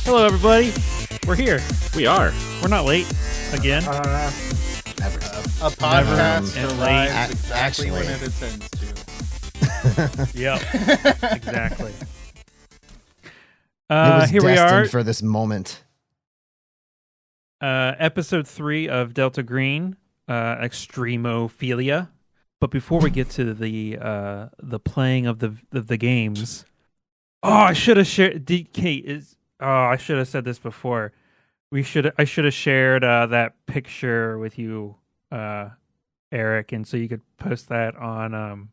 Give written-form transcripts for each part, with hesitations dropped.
Hello, everybody. We're here. We are. We're not late again. Never. A podcast Never. arrives exactly Actually. when it intends to. Yep. Exactly. It was Here we destined are. for this moment. Episode 3 of Delta Green, Extremophilia. But before we get to the playing of the games, I should have shared. DK is. I should have said this before. I should have shared that picture with you, Eric, and so you could post that on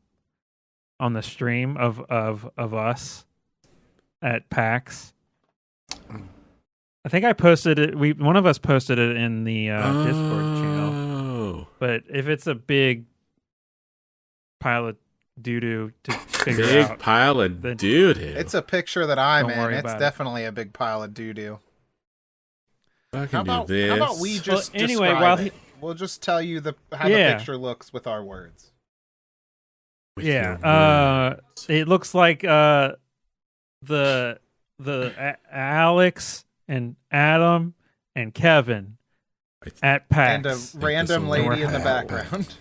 the stream of us at PAX. I think I posted it. One of us posted it in the Discord channel. But if it's a big pile of doo-doo to figure out, Big pile of doo-doo. It's a picture that I'm Don't in. worry It's about it. definitely a big pile of doo-doo. I can do this. How about we just anyway, describe while it? We'll just tell you how Yeah. the picture looks with our words. With your yeah, words. it looks like the Alex and Adam and Kevin at PAX. And a random lady in the Wow. background.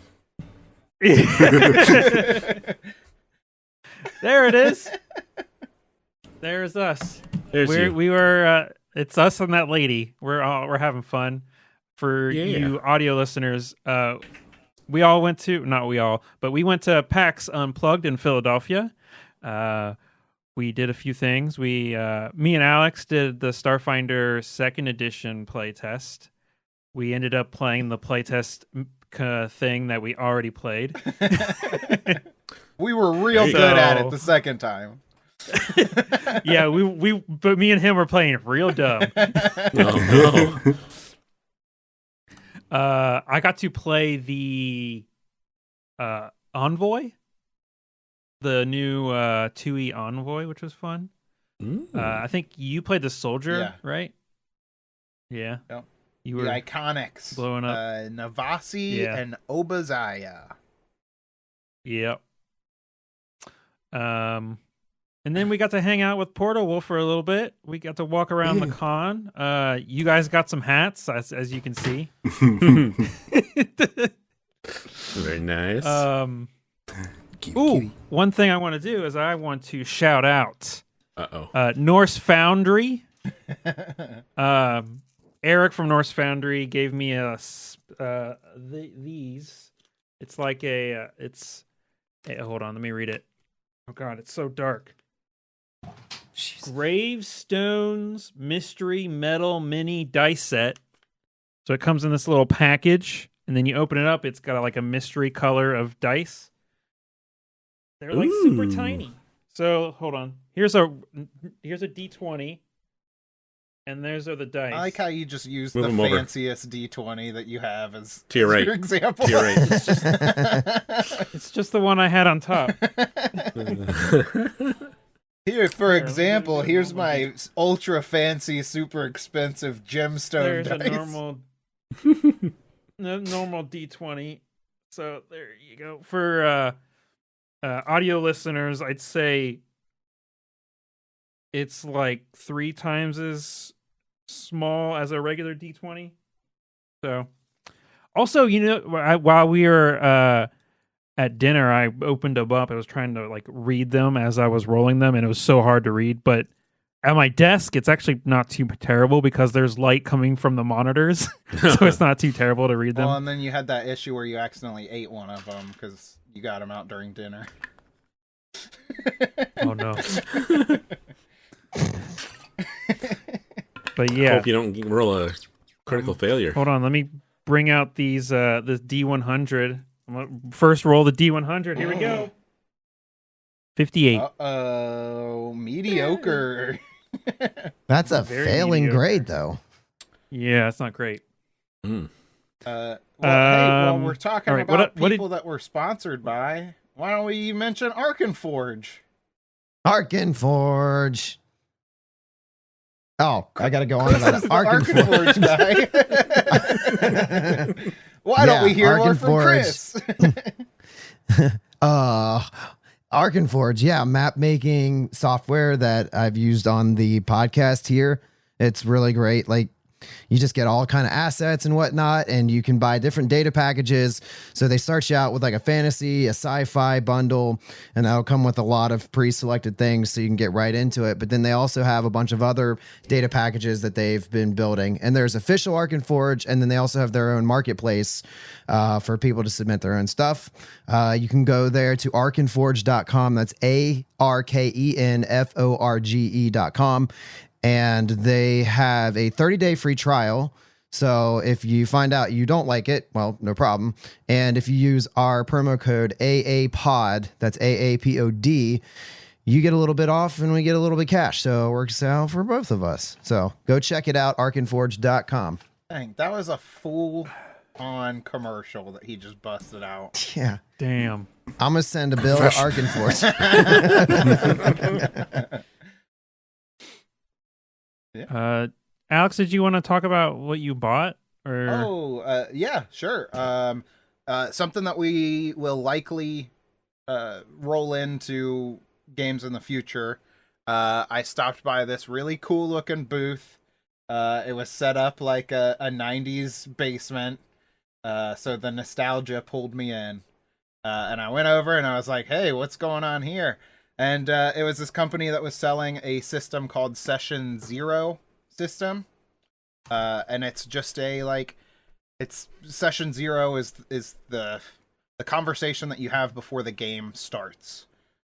There it is. There's us. There's you. We were. It's us and that lady. We're having fun. For you audio listeners, we went to PAX Unplugged in Philadelphia. We did a few things. Me and Alex did the Starfinder 2nd edition playtest. We ended up playing the playtest thing that we already played. We were real So- good at it the second time. Yeah, but me and him were playing real dumb. Oh, no. I got to play the Envoy, the new 2E Envoy, which was fun. I think you played the Soldier, Yeah. right? Yeah. Yep. You The were Iconics. blowing up. Navasi Yeah. and Obazaya. Yep. And then we got to hang out with Portal Wolf for a little bit. We got to walk around the con. You guys got some hats, as you can see. Very nice. One thing I want to do is I want to shout out Uh-oh. Norse Foundry. Eric from Norse Foundry gave me these. It's like hold on, let me read it. Oh God, it's so dark. Gravestones Mystery Metal Mini Dice Set. So it comes in this little package, and then you open it up. It's got like a mystery color of dice. They're like super tiny. So hold on. Here's a D20, and there's the dice. I like how you just use Move the 'em over. fanciest D20 that you have as To your right. your example. To your right. It's just the one I had on top. Here, for Here, example, let me do here's a my ultra fancy, super expensive gemstone There's dice. a normal D20. So there you go. For audio listeners, I'd say it's like 3 times as small as a regular D20. So, also, while we were at dinner, I opened them up. I was trying to like read them as I was rolling them, and it was so hard to read. But at my desk, it's actually not too terrible because there's light coming from the monitors, so it's not too terrible to read them. Well, and then you had that issue where you accidentally ate one of them because you got them out during dinner. Oh no! But yeah, Hope you don't roll a critical failure. hold on. Let me bring out this D100. I'm gonna first roll the D100. Here we go. 58. Uh-oh, mediocre. That's a Very failing mediocre. grade, though. Yeah, it's not great. Mm. Hey, we're talking all right, about what did- people that we're sponsored by. Why don't we mention Arkenforge? Arkenforge. Oh, I got to go on about This is it. the Arkenforge. Arkenforge guy. Why don't we hear more from Chris? Arkenforge, yeah, map making software that I've used on the podcast here. It's really great. Like, you just get all kind of assets and whatnot, and you can buy different data packages. So they start you out with like a fantasy, a sci-fi bundle, and that'll come with a lot of pre-selected things so you can get right into it. But then they also have a bunch of other data packages that they've been building. And there's official Arkenforge, and then they also have their own marketplace for people to submit their own stuff. You can go there to arkenforge.com. That's ARKENFORGE.com. And they have a 30-day free trial. So if you find out you don't like it, well, no problem. And if you use our promo code AAPOD, that's AAPOD, you get a little bit off and we get a little bit cash. So it works out for both of us. So go check it out, arkenforge.com. Dang, that was a full-on commercial that he just busted out. Yeah. Damn. I'm going to send a bill to Arkenforge. Yeah. Alex, did you want to talk about what you bought? Or Yeah, sure. Something that we will likely roll into games in the future. I stopped by this really cool looking booth. It was set up like a 90s basement. So the nostalgia pulled me in. And I went over and I was like, hey, what's going on here? And it was this company that was selling a system called Session Zero system. And it's just Session Zero is the conversation that you have before the game starts,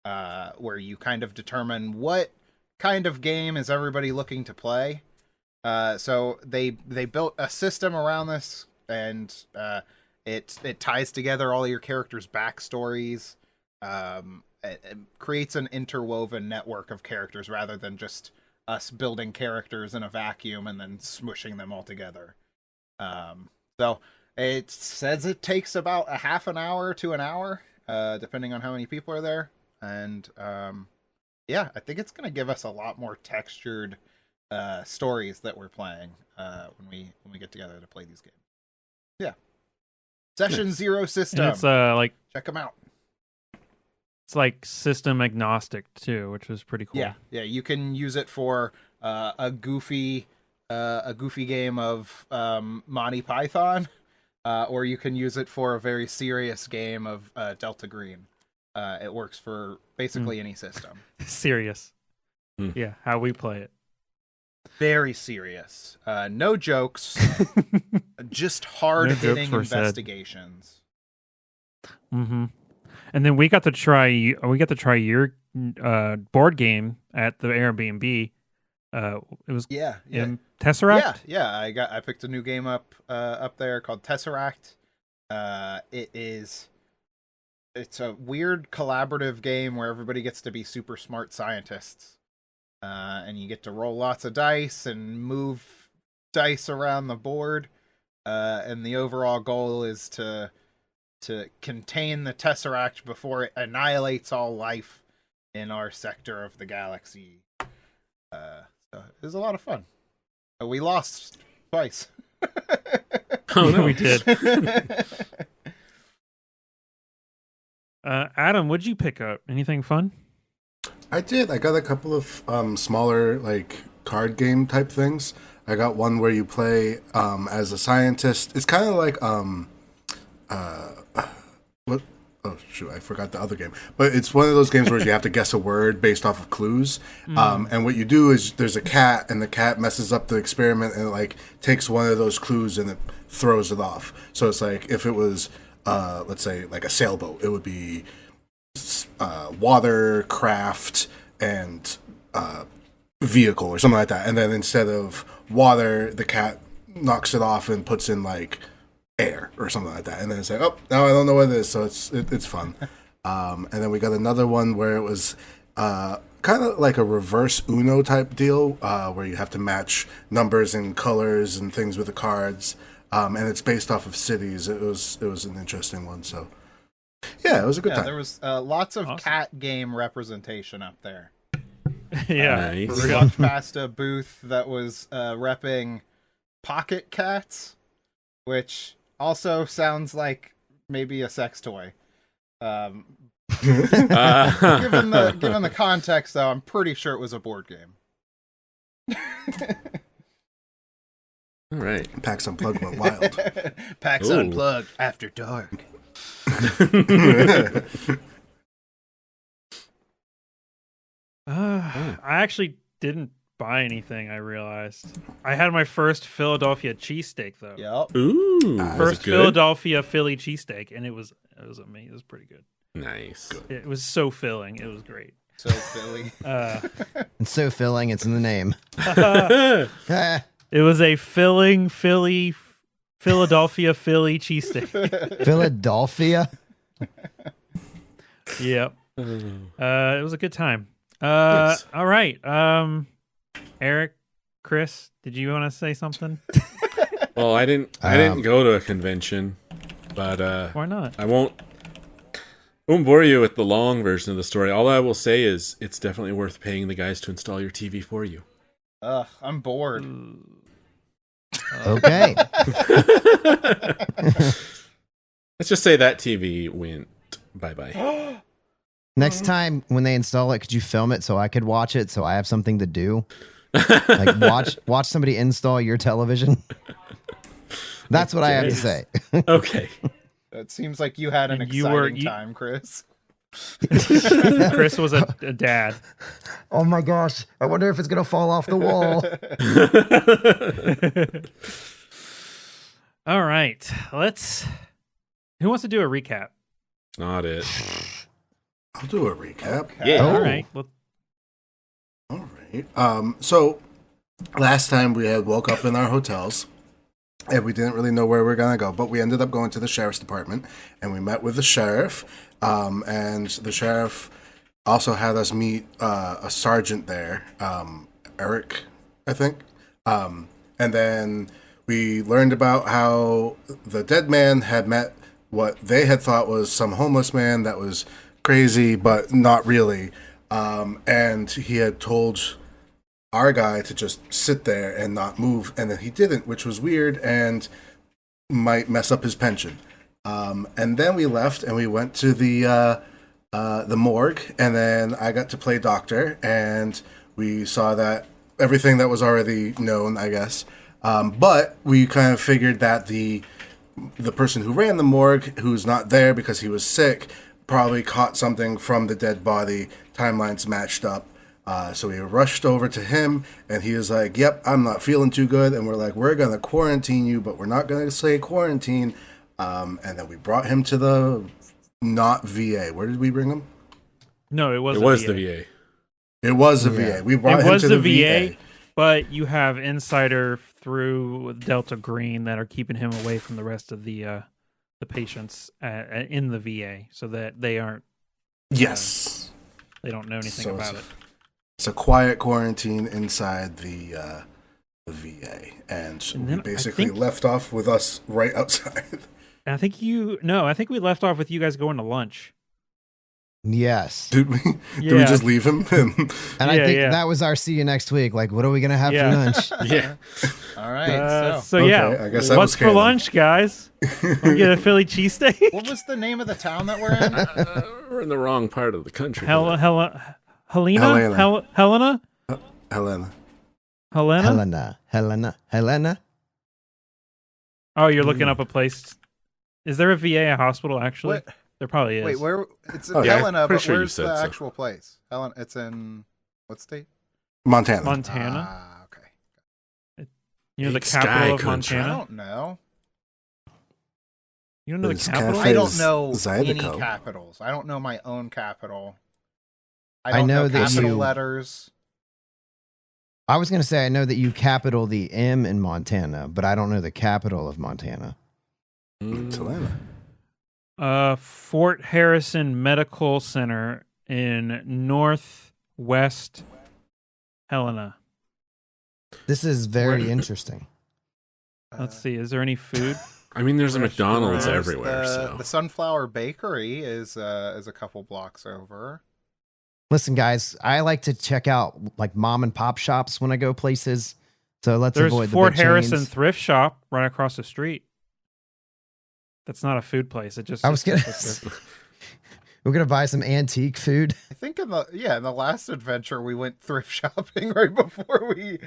where you kind of determine what kind of game is everybody looking to play. So they built a system around this, and it ties together all your characters' backstories. It creates an interwoven network of characters rather than just us building characters in a vacuum and then smushing them all together. So it says it takes about a half an hour to an hour, depending on how many people are there. And yeah, I think it's going to give us a lot more textured stories that we're playing when we get together to play these games. Yeah. Session Zero system. And it's like, check them out. It's like system agnostic too, which is pretty cool. Yeah, you can use it for a goofy game of Monty Python, or you can use it for a very serious game of Delta Green. It works for basically any system. Serious. Yeah, how we play it. Very serious. No jokes. Just hard-hitting investigations. Mm-hmm. And then we got to try your board game at the Airbnb. It was Tesseract. Yeah. I picked a new game up there called Tesseract. It's a weird collaborative game where everybody gets to be super smart scientists, and you get to roll lots of dice and move dice around the board. And the overall goal is to contain the Tesseract before it annihilates all life in our sector of the galaxy. So it was a lot of fun. We lost twice. Oh no, we did. Adam, what'd you pick up? Anything fun? I did. I got a couple of smaller like card game type things. I got one where you play as a scientist. It's kind of like what? Oh shoot, I forgot the other game. But it's one of those games where you have to guess a word based off of clues. And what you do is there's a cat, and the cat messes up the experiment, and it like takes one of those clues and it throws it off. So it's like if it was let's say like a sailboat, it would be water, craft, and vehicle or something like that. And then instead of water, the cat knocks it off and puts in like air or something like that. And then it's like, oh, now I don't know what it is. So it's fun. And then we got another one where it was kind of like a reverse Uno type deal, where you have to match numbers and colors and things with the cards. And it's based off of cities. It was an interesting one. So yeah, it was a good time. There was lots of cat game representation up there. Yeah. Nice. We walked past a booth that was repping pocket cats, which also sounds like maybe a sex toy. Given the context, though, I'm pretty sure it was a board game. All right. PAX Unplugged went wild. PAX Ooh. Unplugged after dark. I actually didn't buy anything. I realized I had my first Philadelphia cheesesteak though. Yep. Ooh. First Philadelphia Philly cheesesteak, and it was amazing. It was pretty good. Nice. It was so filling. It was great. So Philly. It's so filling. It's in the name. It was a filling Philadelphia Philly cheesesteak. Philadelphia. Yep. It was a good time. Nice. All right. Eric, Chris, did you want to say something? Well, I didn't go to a convention, but Why not? I won't bore you with the long version of the story. All I will say is it's definitely worth paying the guys to install your TV for you. I'm bored. Okay. Let's just say that TV went bye-bye. Next time when they install it, could you film it so I could watch it so I have something to do? Like watch somebody install your television. That's what I have to say. Okay. It seems like you had an And exciting time, Chris. Chris was a dad. Oh my gosh. I wonder if it's going to fall off the wall. All right. Who wants to do a recap? Not it. I'll do a recap. Yeah. Oh. All right. Well, All right. So last time we had woke up in our hotels and we didn't really know where we were going to go, but we ended up going to the sheriff's department and we met with the sheriff. And the sheriff also had us meet a sergeant there, Eric, I think. And then we learned about how the dead man had met what they had thought was some homeless man that was crazy, but not really. And he had told our guy to just sit there and not move, and then he didn't, which was weird and might mess up his pension. And then we left and we went to the morgue, and then I got to play doctor, and we saw that everything that was already known, I guess. But we kind of figured that the person who ran the morgue, who's not there because he was sick, probably caught something from the dead body. Timelines matched up. So we rushed over to him, and he was like, yep, I'm not feeling too good. And we're like, we're going to quarantine you, but we're not going to say quarantine. And then we brought him to the not VA. Where did we bring him? no, it was the VA. VA. It was the VA. We brought him to the VA. But you have insider through Delta Green that are keeping him away from the rest of the patients in the VA, so that they aren't. Yes. They don't know anything So about it. It's a quiet quarantine inside the VA, and we then I basically think- left off with us right outside. And I think we left off with you guys going to lunch. Yes. Did we? Did we Yeah. just leave him? And I Yeah, think yeah. that was our see you next week. Like, what are we going to have Yeah. for lunch? Yeah. All right. So Okay, yeah, I guess that what's was for canon. lunch, guys? We get a Philly cheesesteak. What was the name of the town that we're in? We're in the wrong part of the country. Helena. Helena. Helena. Helena. Oh, you're looking up a place. Is there a VA, a hospital? Actually, What? there probably is. Wait, where? It's in Oh, yeah, Helena, pretty but sure you where's said the so. actual place? Helena. It's in what state? Montana. Montana. Ah, okay. You know the Big sky capital of country. I Montana. don't know. You don't know the This capital? cafe I don't is know any Zydeco. capitals. I don't know my own capital. I I don't know know that capital you- letters. I was going to say, I know that you capital the M in Montana, but I don't know the capital of Montana. It's Helena. Fort Harrison Medical Center in northwest Helena. This is very interesting. Let's see. Is there any food? I mean, there's a McDonald's There's everywhere. The, So the Sunflower Bakery is a couple blocks over. Listen, guys, I like to check out like mom and pop shops when I go places. So let's There's avoid the Fort big Harrison chains. thrift shop right across the street. That's not a food place. It just I was gonna. it's a- We're gonna buy some antique food. I think in the last adventure we went thrift shopping right before we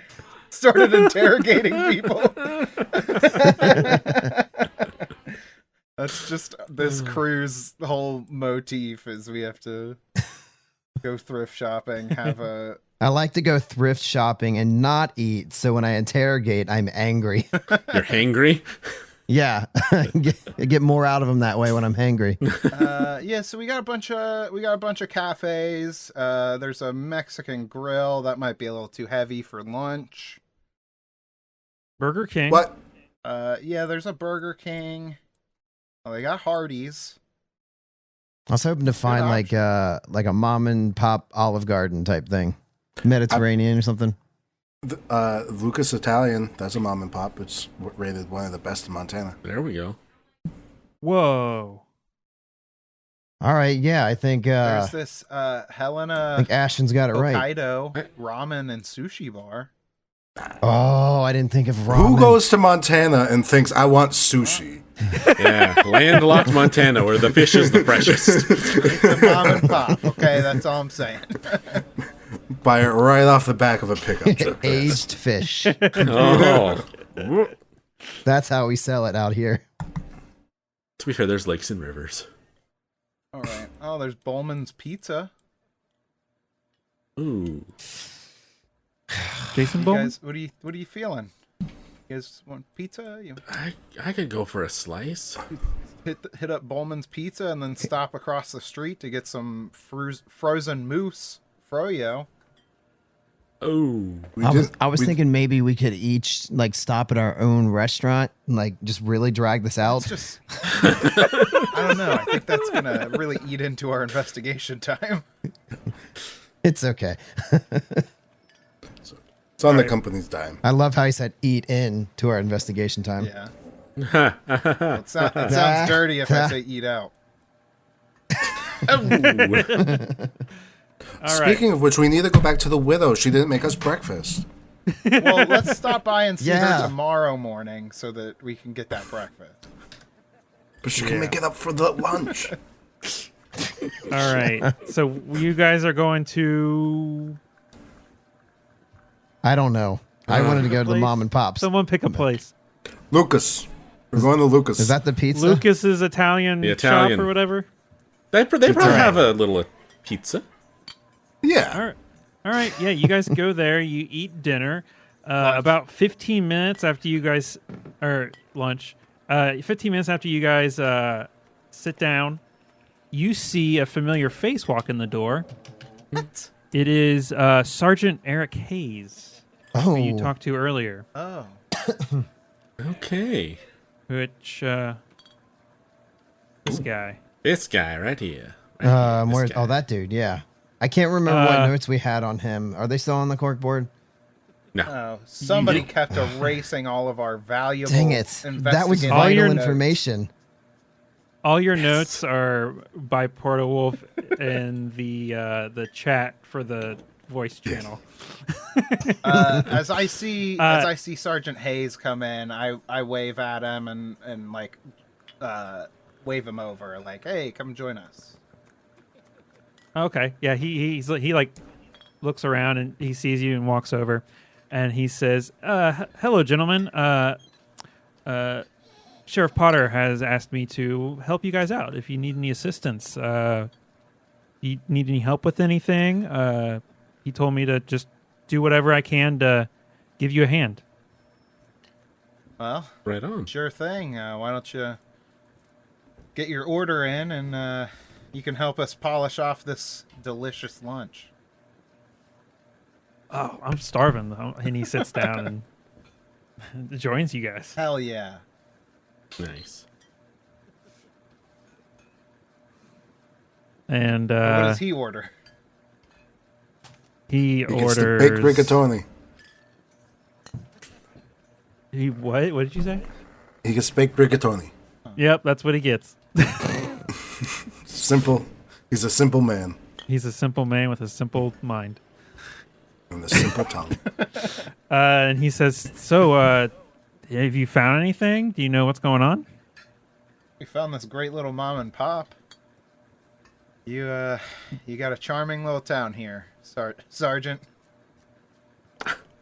started interrogating people. That's just this crew's whole motif is we have to go thrift shopping, have a I like to go thrift shopping and not eat. So when I interrogate, I'm angry. You're hangry? Yeah, I get more out of them that way when I'm hangry. so we got a bunch of cafes. There's a Mexican grill that might be a little too heavy for lunch. Burger King. What? There's a Burger King. Oh, they got Hardee's. I was hoping to find like a mom and pop Olive Garden type thing, Mediterranean or something. Lucas Italian. That's a mom and pop. It's rated one of the best in Montana. There we go. Whoa. All right, yeah, I think There's this Helena I think Ashton's got it right. Hokkaido ramen and sushi bar. Oh, I didn't think of ramen. Who goes to Montana and thinks I want sushi? Yeah, landlocked Montana, where the fish is the freshest. It's a mom and pop. Okay, that's all I'm saying. Buy it right off the back of a pickup truck. Aged fish? Oh, That's how we sell it out here. to be fair, there's lakes and rivers. All right. Oh, there's Bowman's Pizza. Ooh, Jason You Bowman? guys, what are you feeling? You guys want pizza? You I could go for a slice. hit up Bowman's Pizza and then stop across the street to get some frozen moose froyo. Oh, I was thinking maybe we could each like stop at our own restaurant and like just really drag this out. It's just I don't know. I think that's gonna really eat into our investigation time. It's okay. It's on the company's dime. I love how he said eat in to our investigation time. Yeah. It sounds dirty if I say eat out. All Speaking of which, we need to go back to the widow. She didn't make us breakfast. Well, let's stop by and see Yeah. her tomorrow morning so that we can get that breakfast. But she can make it up for the lunch. All right. So you guys are going to I don't know. I wanted to go to the place? mom and pops. someone pick a place. Lucas. We're going to Lucas. Is that the pizza? Lucas's Italian, The Italian. shop or whatever. they probably have a little pizza. Yeah. All right. All right. Yeah, you guys go there. You eat dinner. About 15 minutes after you guys, or lunch, 15 minutes after you guys sit down, you see a familiar face walk in the door. What? It is Sergeant Eric Hayes, Oh, who you talked to earlier. Oh. Okay, Which, this guy. this guy right here. Right here, where's this guy. that dude? Yeah, I can't remember what Uh, notes we had on him. Are they still on the corkboard? No, Oh, somebody kept erasing all of our valuable. Dang it! That was investigative All your vital notes. information. All your notes are by Porta Wolf in the chat for the voice channel. As I see Sergeant Hayes come in, I wave at him and like wave him over, like, hey, come join us. Okay, yeah, he like looks around and he sees you and walks over, and he says, "Hello, gentlemen. Sheriff Potter has asked me to help you guys out. If you need any assistance, you need any help with anything, he told me to just do whatever I can to give you a hand." Well, right on. sure thing. Why don't you get your order in and you can help us polish off this delicious lunch. Oh, I'm starving, though. And he sits down and joins you guys. Hell yeah. Nice. And What does he order? he He gets orders the baked rigatoni. He what? What did you say? He gets baked rigatoni. Yep, that's what he gets. Simple. He's a simple man. He's a simple man with a simple mind. And the simple tongue. And he says, "So, have you found anything? Do you know what's going on?" We found this great little mom and pop. You got a charming little town here, Sergeant.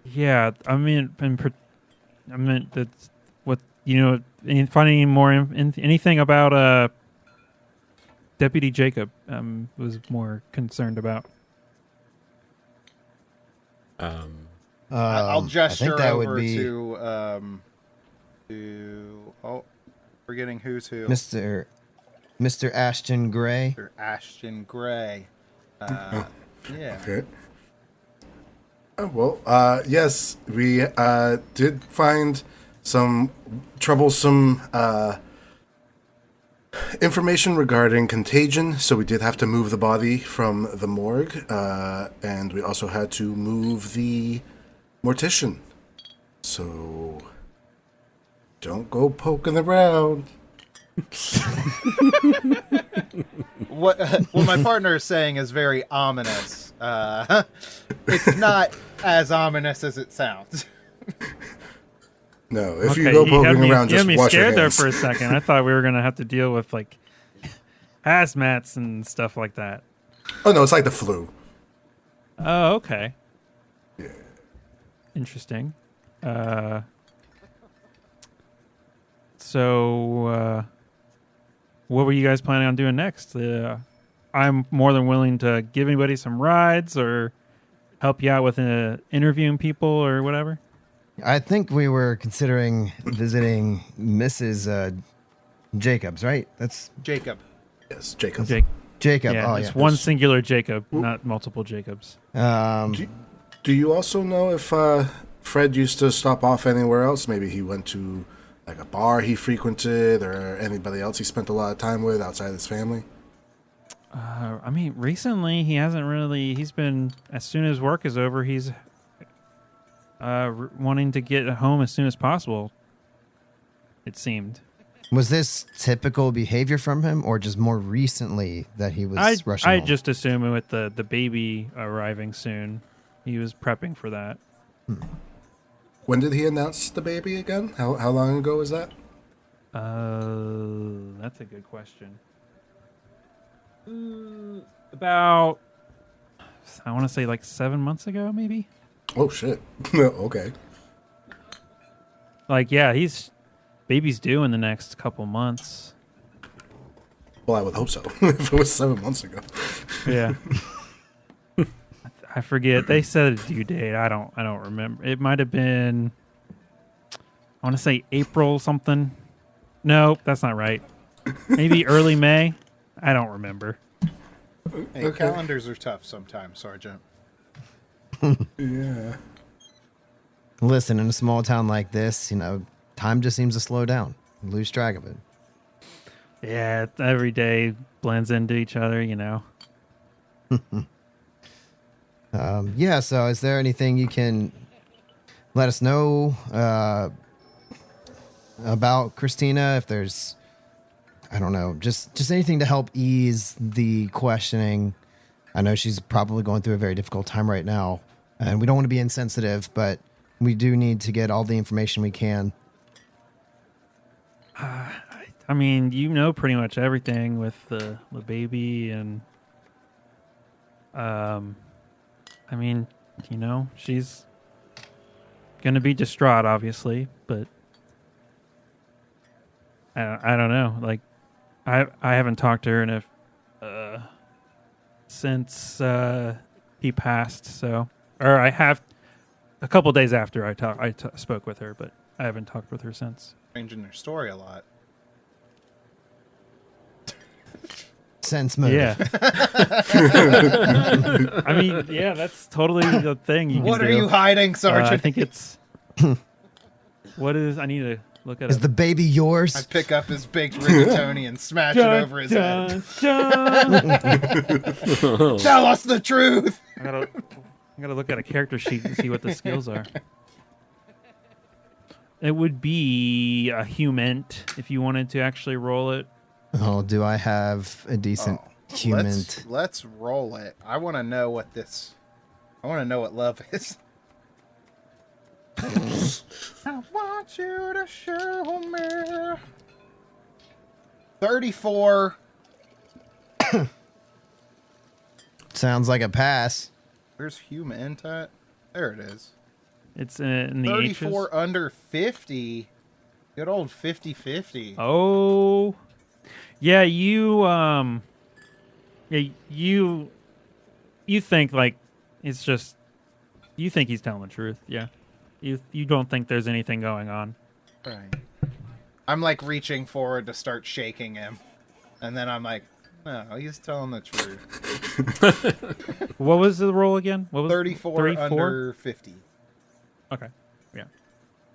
Yeah, I mean, that's what finding more anything about Deputy Jacob. Was more concerned about. I'll gesture that over would be to forgetting who's who. Mr. Ashton Gray. Mr. Ashton Gray. Yeah. Okay. Oh, well, yes, we did find some troublesome information regarding contagion, so we did have to move the body from the morgue, and we also had to move the mortician. So don't go poking around. What my partner is saying is very ominous. It's not as ominous as it sounds. No, if you go poking around, just me wash your scared there hands. for a second. I thought we were gonna have to deal with like hazmats and stuff like that. Oh no, it's like the flu. Oh, okay. Yeah. Interesting. So, what were you guys planning on doing next? I'm more than willing to give anybody some rides or help you out with interviewing people or whatever. I think we were considering visiting Mrs. Jacobs, right? That's Jacob. Yes, Jacob. Jacob. Yeah, Oh, it's yeah. one singular Jacob, not multiple Jacobs. Do you also know if Fred used to stop off anywhere else? Maybe he went to like a bar he frequented, or anybody else he spent a lot of time with outside his family? I mean, recently he hasn't really. He's been, as soon as work is over, he's wanting to get home as soon as possible. It seemed. Was this typical behavior from him, or just more recently that he was rushing I home? just assume with the baby arriving soon, he was prepping for that. When did he announce the baby again? How long ago was that? That's a good question. About, I want to say like 7 months ago, maybe. Oh shit. Okay. Like, yeah, baby's due in the next couple months. Well, I would hope so. If it was 7 months ago. Yeah. I forget. They said a due date. I don't remember. It might have been, I want to say April something. No, that's not right. Maybe early May. I don't remember. Hey, Okay. calendars are tough sometimes, Sergeant. Yeah. Listen, in a small town like this, time just seems to slow down. You lose track of it. Yeah, every day blends into each other, Yeah, so is there anything you can let us know about Christina? If there's, I don't know, just anything to help ease the questioning. I know she's probably going through a very difficult time right now, and we don't want to be insensitive, but we do need to get all the information we can. I mean, pretty much everything with the baby and, I mean, she's gonna be distraught, obviously, but I don't know. Like, I haven't talked to her since he passed. So, or I have a couple days after I spoke with her, but I haven't talked with her since. Changing their story a lot. Sense motive. Yeah. I mean, yeah, that's totally the thing. You What can are do. you hiding, Sergeant? I think it's. What is? I need to look at Is it. the baby yours? I pick up his baked rigatoni and smash it over his head. Tell us the truth. I gotta look at a character sheet and see what the skills are. It would be a human if you wanted to actually roll it. Oh, do I have a decent Human. Let's roll it. I want to know what love is. I want you to show me. 34. Sounds like a pass. Where's human at? There it is. It's in the 34 H's. under 50. Good old 50-50. Oh, yeah. You you think like it's just you think he's telling the truth. Yeah. You don't think there's anything going on. Right. I'm like reaching forward to start shaking him. And then I'm like, no, he's telling the truth. What was the roll again? What was 34 under 50. Okay. Yeah.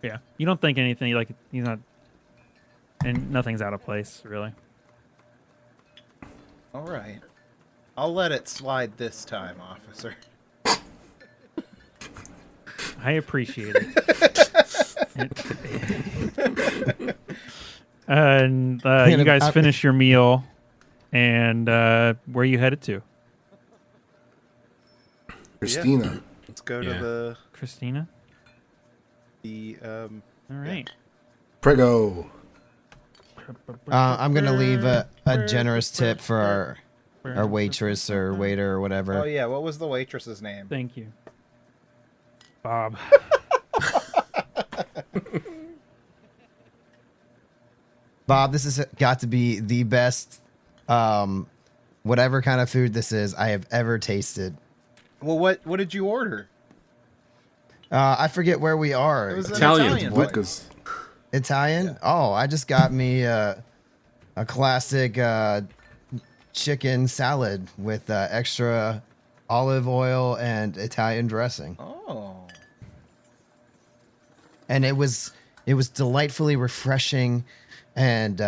Yeah. You don't think anything like he's not and nothing's out of place, really. All right. I'll let it slide this time, officer. I appreciate it. And you guys finish your meal, and where are you headed to? Christina. Let's go Yeah. to Christina? the All right. Prego. I'm gonna leave a generous tip for our waitress or waiter or whatever. Oh yeah, what was the waitress's name? Thank you. Bob. Bob, this has got to be the best, whatever kind of food this is I have ever tasted. Well, what did you order? I forget where we are. It was an Italian. Italian What? place. Because Italian? Oh, I just got me a classic chicken salad with extra olive oil and Italian dressing. Oh. And it was delightfully refreshing and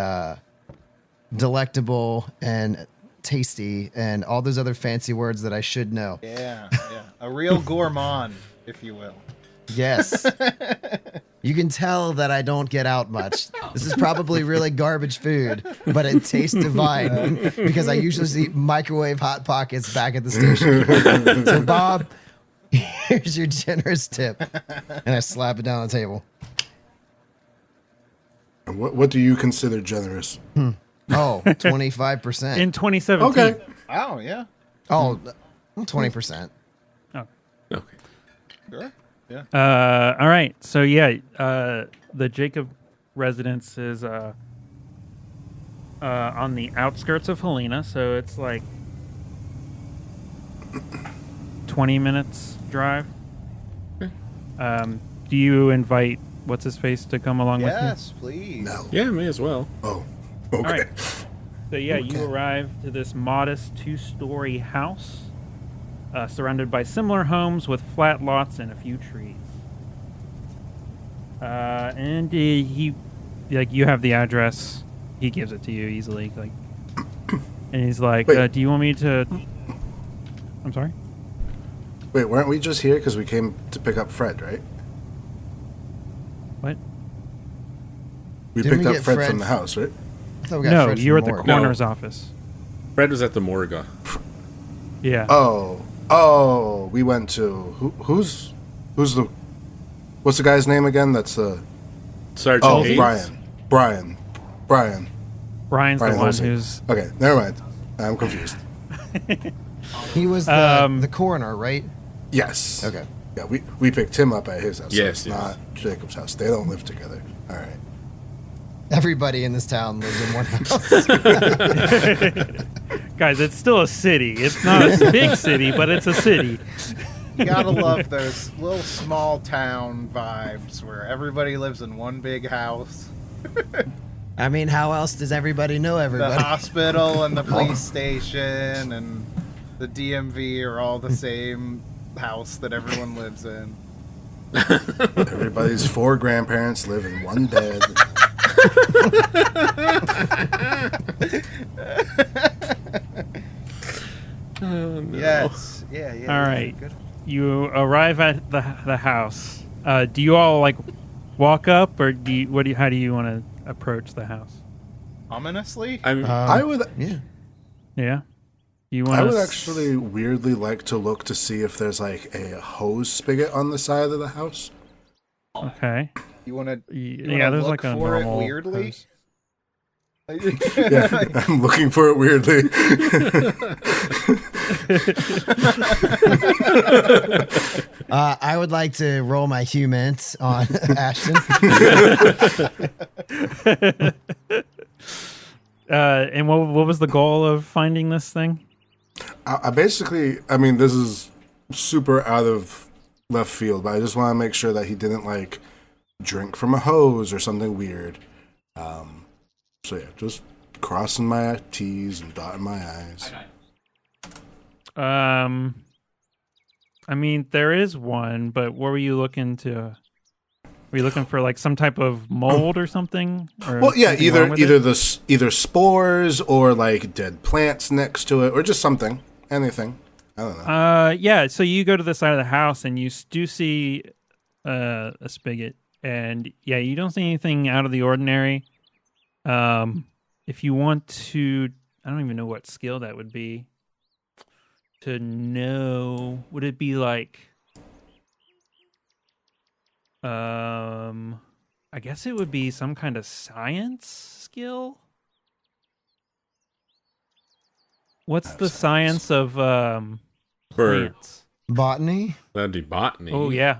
delectable and tasty and all those other fancy words that I should know. Yeah, yeah. A real gourmand, if you will. Yes. You can tell that I don't get out much. This is probably really garbage food, but it tastes divine because I usually see microwave Hot Pockets back at the station. So, Bob, here's your generous tip. And I slap it down on the table. what do you consider generous? Oh, 25%. In 2017. Okay. Oh, yeah. Oh, 20%. Oh. Okay. Sure. Yeah. All right. So yeah, the Jacob residence is on the outskirts of Helena, so it's like 20 minutes drive. Do you invite what's his face to come along with Yes, please. No. Yeah, may as well. Oh. you? Okay. All right. So yeah, you Okay. arrive to this modest 2-story house, surrounded by similar homes with flat lots and a few trees. And you have the address. He gives it to you easily, like, and he's like, Wait. "Do you want me to?" I'm sorry. Wait, weren't we just here because we came to pick up Fred, right? What? We Didn't picked we up get Fred Fred? from the house, right? I thought we got No, Fred you were at from the morgue. coroner's office. Fred was at the morgue. Yeah. Oh, we went to who's the what's the guy's name again? That's Sergeant oh Hayes? Brian. Brian's Brian the one Hosey. who's. Okay, never mind. I'm confused. He was Um, the coroner, right? Yes. Okay. Yeah, we picked him up at his house. Yes, so it's yes. not Jacob's house. They don't live together. All right. Everybody in this town lives in one house. Guys, it's still a city. It's not a big city, but it's a city. You gotta love those little small town vibes where everybody lives in one big house. I mean, how else does everybody know The everybody? hospital and the police station and the DMV are all the same house that everyone lives in. Everybody's 4 grandparents live in one bed. Oh, no. Yes. Yeah. All yeah, right. Good. You arrive at the house. Do you all like walk up, or how do you want to approach the house? Ominously. I'm I would. Yeah. Yeah. You want? I would actually weirdly like to look to see if there's like a hose spigot on the side of the house. Okay. You want to? Yeah, there's look like a for it normal weirdly. hose. Yeah, I'm looking for it weirdly. I would like to roll my humans on Ashton. And what was the goal of finding this thing? I basically, I mean, this is super out of left field, but I just want to make sure that he didn't like drink from a hose or something weird. So yeah, just crossing my T's and dotting my I's. I mean, there is one, but what were you looking to? Were you looking for like some type of mold or something? Or Well, yeah, something wrong with it? either spores or like dead plants next to it, or just something, anything. I don't know. Yeah. So you go to the side of the house and you do see a spigot, and yeah, you don't see anything out of the ordinary. If you want to, I don't even know what skill that would be. To know, would it be like? I guess it would be some kind of science skill. What's the science of plants? Botany. That'd be botany. Oh yeah.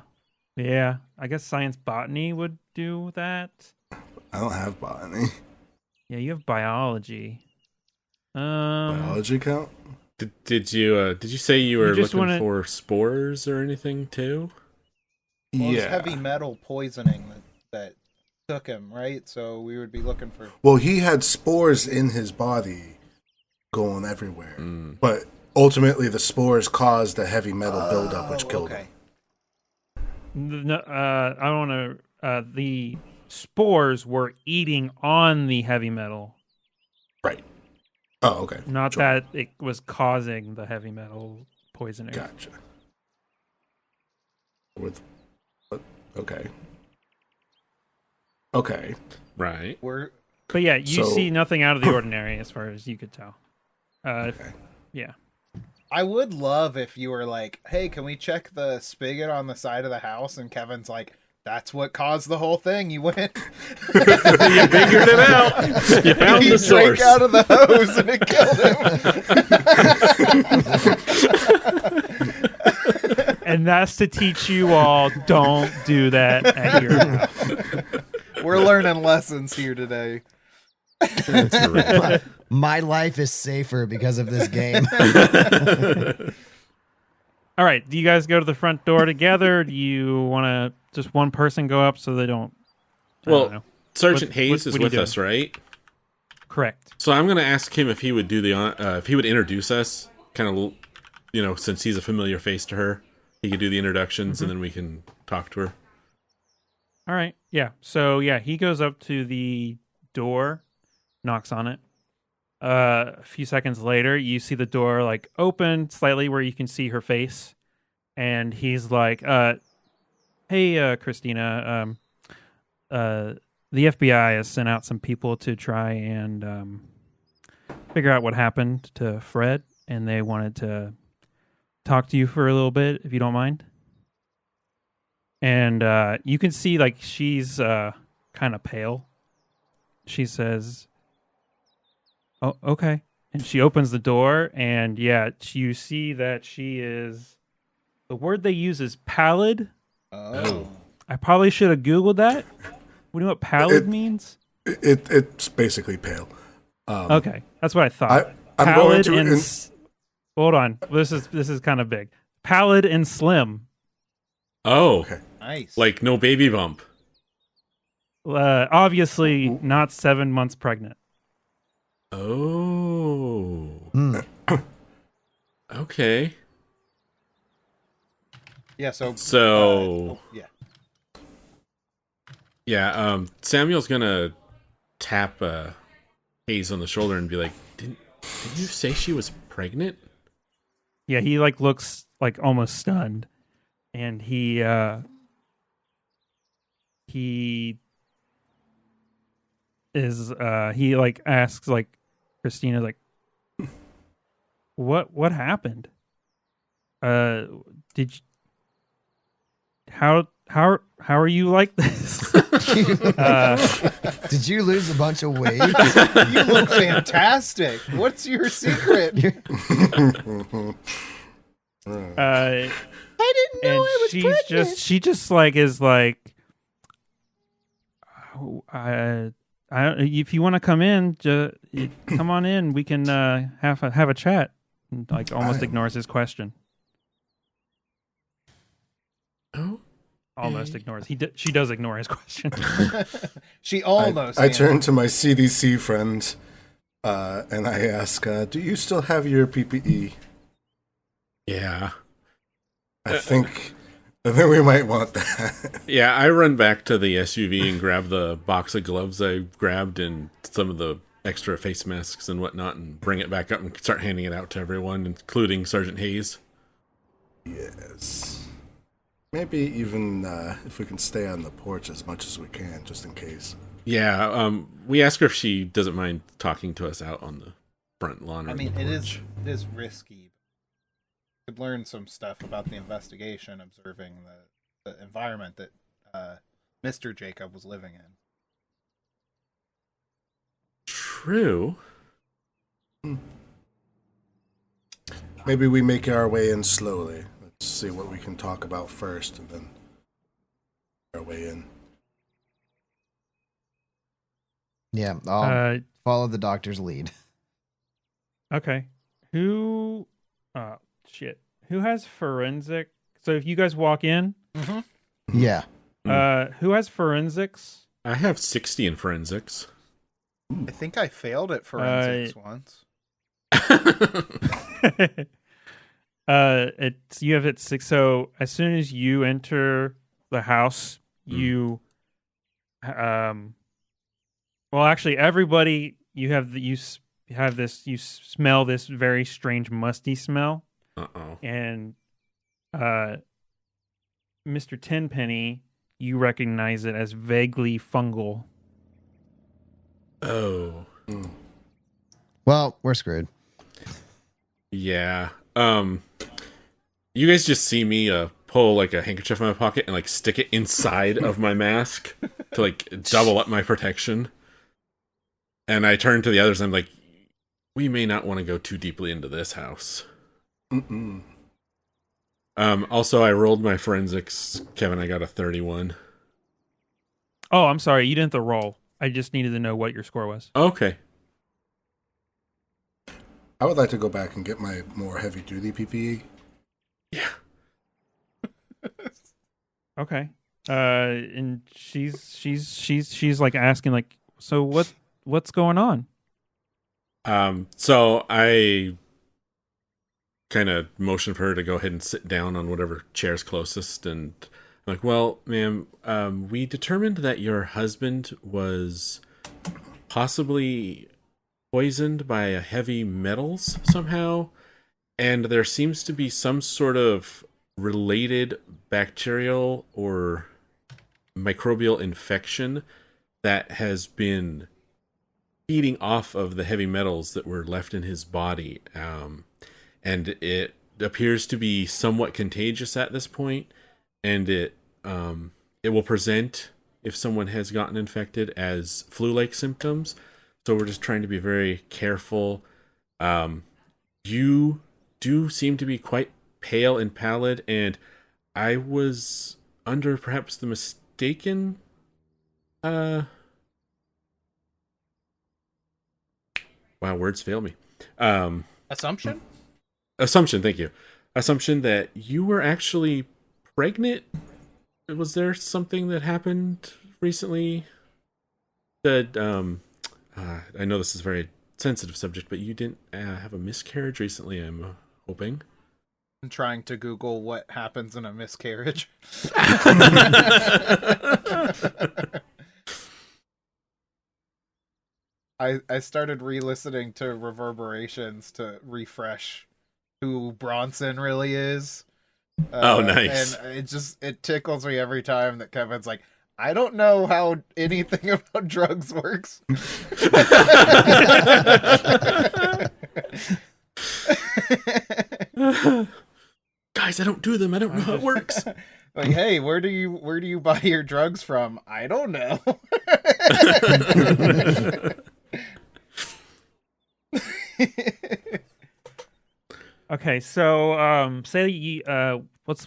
Yeah. I guess science botany would do that. I don't have botany. Yeah, you have biology. Biology count? Did you say you were just looking wanna- for spores or anything too? Well, it's Yeah. heavy metal poisoning that took him, right? So we would be looking for. Well, he had spores in his body going everywhere, Mm. but ultimately the spores caused a heavy metal buildup, which killed okay. him. No, I don't want to. The spores were eating on the heavy metal, Right. Oh, okay. not Sure. that it was causing the heavy metal poisoning. Gotcha. With okay. Okay. Right. We're But yeah, you So- see nothing out of the ordinary as far as you could tell. Okay. Yeah. I would love if you were like, "Hey, can we check the spigot on the side of the house?" And Kevin's like, "That's what caused the whole thing. You went, You figured it out. You found he the drank source. out of the hose, and it killed him." And that's to teach you all, don't do that at your house. We're learning lessons here today. That's right. My life is safer because of this game. All right, do you guys go to the front door together? Or do you want to just one person go up so they don't? I don't know. Well, Sergeant What- Hayes what is are you with doing? us, right? Correct. So I'm going to ask him if he would do if he would introduce us, kind of, since he's a familiar face to her, he could do the introductions and then we can talk to her. All right. Yeah. So yeah, he goes up to the door, knocks on it. A few seconds later, you see the door like open slightly where you can see her face, and he's like, "Hey, Christina. The FBI has sent out some people to try and figure out what happened to Fred, and they wanted to talk to you for a little bit, if you don't mind." And you can see like she's kind of pale. She says, "Oh, okay." And she opens the door, and yeah, you see that she is. The word they use is pallid. Oh, I probably should have Googled that. What do you know what pallid means? It's basically pale. Okay, that's what I thought. I'm going Pallid to. and hold on. This is kind of big. Pallid and slim. Oh, Okay. nice. like no baby bump. Obviously not 7 months pregnant. Oh. Hmm. Okay. yeah. So. So, yeah. Samuel's going to tap Hayes on the shoulder and be like, didn't you say she was pregnant? Yeah, he like looks like almost stunned, and he is he like asks like Christina's like, What happened? Did you, how are you like this? Did you lose a bunch of weight? You look fantastic. What's your secret? I didn't know I was pregnant. She just like is like, I if you want to come in, come on in. We can have a chat. And, like almost ignores his question. Oh, almost ignores. She does ignore his question. She almost. I turn to my CDC friend, and I ask, "Do you still have your PPE?" yeah. I think we might want that. Yeah, I run back to the SUV and grab the box of gloves I grabbed and some of the extra face masks and whatnot, and bring it back up and start handing it out to everyone, including Sergeant Hayes. Yes. Maybe even if we can stay on the porch as much as we can, just in case. Yeah, we ask her if she doesn't mind talking to us out on the front lawn. I mean, it is risky. Could learn some stuff about the investigation, observing the environment that Mr. Jacob was living in. True. Maybe we make our way in slowly. Let's see what we can talk about first, and then our way in. Yeah, I'll follow the doctor's lead. Okay. Who? Shit. Who has forensic? So if you guys walk in, Yeah. Who has forensics? I have 60 in forensics. I think I failed at forensics once. You have it 6. So as soon as you enter the house, you, well, actually, everybody, you smell this very strange musty smell. Uh-oh. And Mr. Tenpenny, you recognize it as vaguely fungal. Oh. Well, we're screwed. Yeah. You guys just see me pull like a handkerchief from my pocket and like stick it inside of my mask to like double up my protection. And I turn to the others and I'm like, we may not want to go too deeply into this house. Mm-mm. Also, I rolled my forensics. Kevin, I got a 31. Oh, I'm sorry. You didn't have to roll. I just needed to know what your score was. Okay. I would like to go back and get my more heavy-duty PPE. Yeah. Okay. And she's like asking like, so what's going on? So I kind of motioned for her to go ahead and sit down on whatever chair's closest, and I'm like, well, ma'am, we determined that your husband was possibly poisoned by heavy metals somehow, and there seems to be some sort of related bacterial or microbial infection that has been feeding off of the heavy metals that were left in his body. And it appears to be somewhat contagious at this point, and it will present, if someone has gotten infected, as flu-like symptoms. So we're just trying to be very careful. You do seem to be quite pale and pallid, and I was under perhaps the mistaken wow, words fail me. Assumption, Thank you. Assumption that you were actually pregnant. Was there something that happened recently that I know this is a very sensitive subject, but you didn't have a miscarriage recently, I'm hoping. I'm trying to Google what happens in a miscarriage. I started re-listening to Reverberations to refresh who Bronson really is. Oh, nice. And it tickles me every time that Kevin's like, I don't know how anything about drugs works. Guys, I don't do them. I don't know how it works. Like, hey, where do you buy your drugs from? I don't know. Okay, so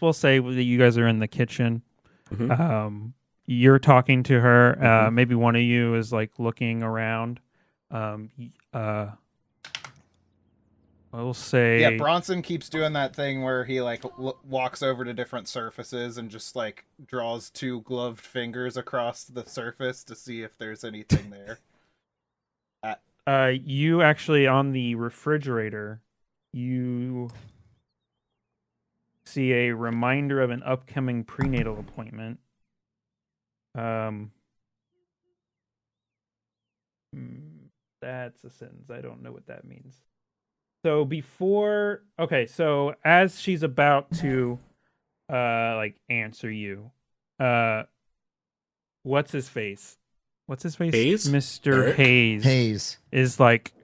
we'll say that you guys are in the kitchen. Mhm. You're talking to her. Maybe one of you is like looking around. I will say, Yeah, Bronson keeps doing that thing where he like walks over to different surfaces and just like draws two gloved fingers across the surface to see if there's anything there. you actually on the refrigerator, you see a reminder of an upcoming prenatal appointment. That's a sentence. I don't know what that means. So so as she's about to like answer you, what's his face? Hayes? Mr. Eric? Hayes is like,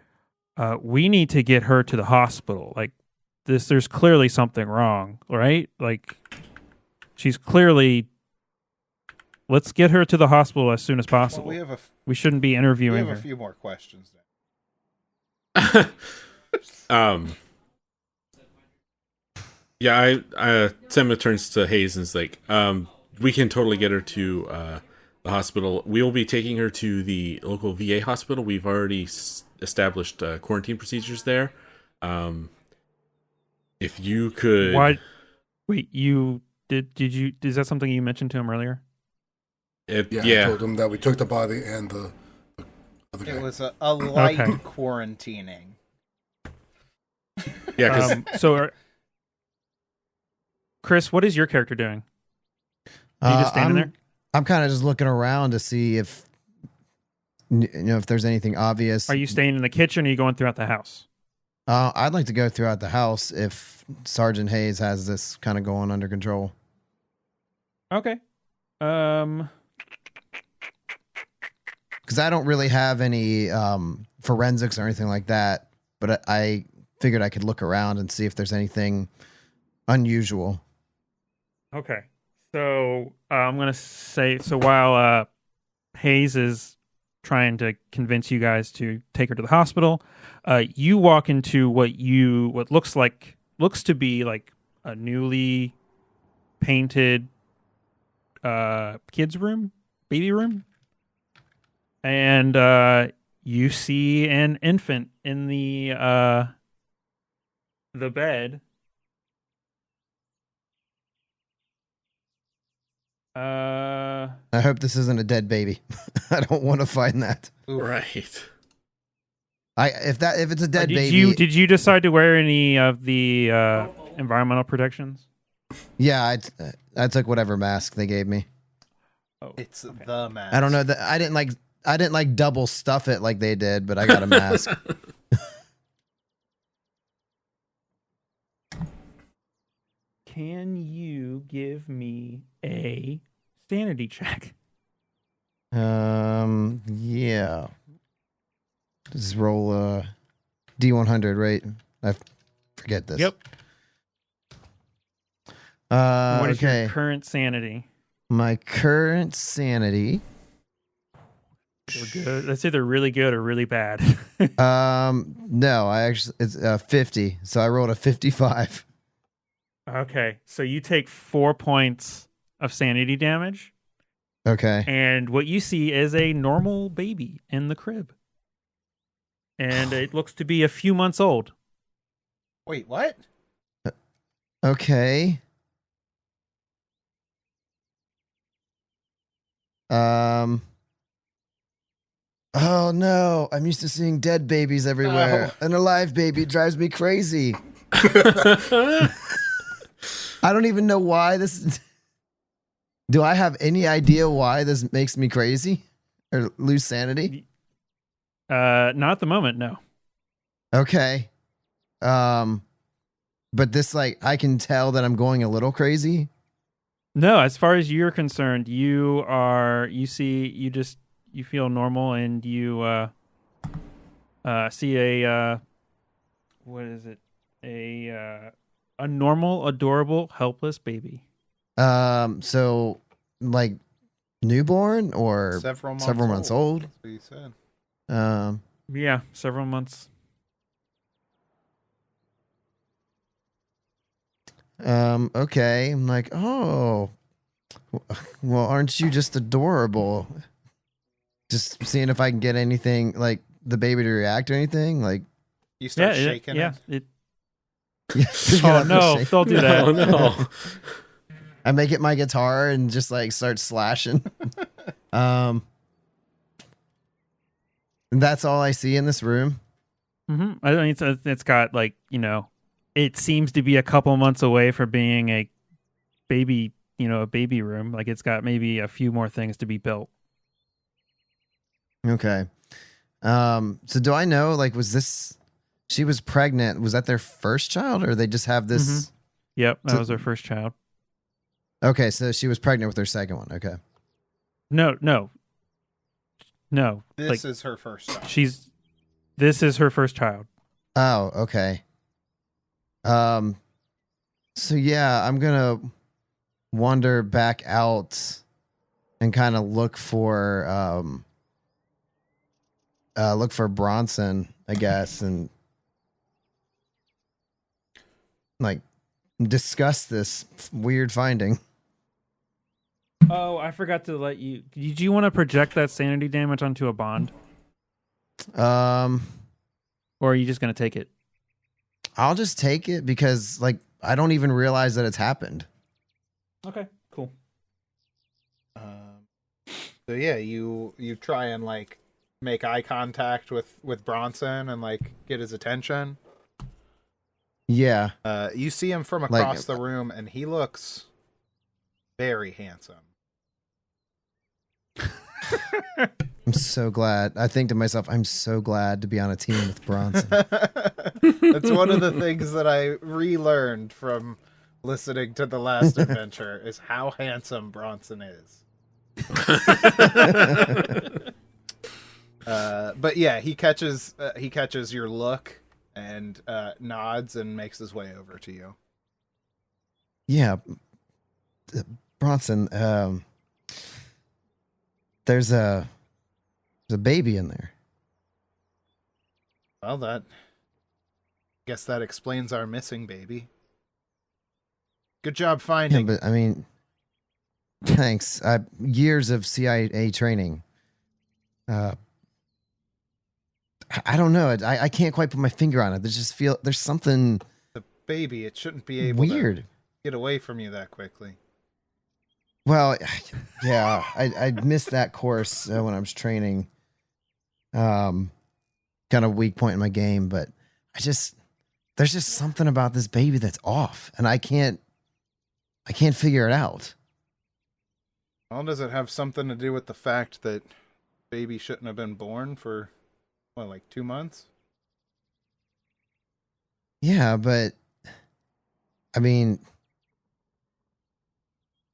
we need to get her to the hospital. Like there's clearly something wrong, right? Like she's clearly, let's get her to the hospital as soon as possible. Well, we shouldn't be interviewing her. a few more questions then. Yeah, Sam turns to Hayes and is like, we can totally get her to the hospital. We will be taking her to the local VA hospital. We've already established quarantine procedures there. If you could... Why? Wait, you did you? Is that something you mentioned to him earlier? Yeah, I told him that we took the body and the other guy. It was a light quarantining. Yeah, because... Chris, what is your character doing? Are you just standing there? I'm kind of just looking around to see if if there's anything obvious. Are you staying in the kitchen or are you going throughout the house? I'd like to go throughout the house if Sergeant Hayes has this kind of going under control. Okay. Because I don't really have any forensics or anything like that, but I figured I could look around and see if there's anything unusual. Okay. So I'm going to say, so while Hayes is trying to convince you guys to take her to the hospital, you walk into what looks to be like a newly painted kids room, baby room. And you see an infant in the bed. I hope this isn't a dead baby. I don't want to find that. Right. If it's a dead baby. Did you decide to wear any of the environmental protections? Yeah, I took whatever mask they gave me. Oh, it's the mask. I don't know that I didn't like double stuff it like they did, but I got a mask. Can you give me a sanity check? Yeah. Just roll D100, right? I forget this. Yep. What is okay. your current sanity? My current sanity. Good. That's either really good or really bad. No, it's 50. So I rolled a 55. Okay, so you take 4 points of sanity damage. Okay. And what you see is a normal baby in the crib. And it looks to be a few months old. Wait, what? Okay. Oh no, I'm used to seeing dead babies everywhere. Oh. An alive baby drives me crazy. I don't even know why this. Do I have any idea why this makes me crazy or lose sanity? Not at the moment, no. Okay. But this, like, I can tell that I'm going a little crazy. No, as far as you're concerned, you feel normal and you see a what is it? A normal, adorable, helpless baby. So like newborn or Several months old? That's what you said. Yeah, several months. Okay. I'm like, oh, well, aren't you just adorable? Just seeing if I can get anything like the baby to react or anything. Like, You start shaking yeah, it. Oh no! Don't do that. Oh no. I make it my guitar and just like start slashing. And that's all I see in this room. I mean, it's got like, it seems to be a couple months away from being a baby, a baby room. Like it's got maybe a few more things to be built. Okay. So do I know, like, she was pregnant. Was that their first child or they just have this? Yep. That was their first child. Okay. So she was pregnant with their second one. Okay. No. This is her first child. This is her first child. Oh, okay. So yeah, I'm gonna wander back out and kind of look for Bronson, I guess, and like discuss this weird finding. Oh, I forgot to let you. Did you want to project that sanity damage onto a bond? Or are you just gonna take it? I'll just take it because like I don't even realize that it's happened. Okay, cool. So yeah, you try and like make eye contact with Bronson and like get his attention. Yeah. You see him from across the room, and he looks very handsome. I'm so glad. I think to myself, I'm so glad to be on a team with Bronson. That's one of the things that I relearned from listening to The Last Adventure is how handsome Bronson is. But yeah, he catches your look and nods and makes his way over to you. Yeah. Bronson, there's a baby in there. Well, guess that explains our missing baby. Good job finding. Yeah, but I mean, thanks. Years of CIA training. I don't know. I can't quite put my finger on it. There's something The baby, it shouldn't be able weird. to get away from you that quickly. Well, yeah, I missed that course when I was training. Kind of weak point in my game, but there's just something about this baby that's off, and I can't figure it out. Well, does it have something to do with the fact that baby shouldn't have been born for, like 2 months? Yeah, but I mean,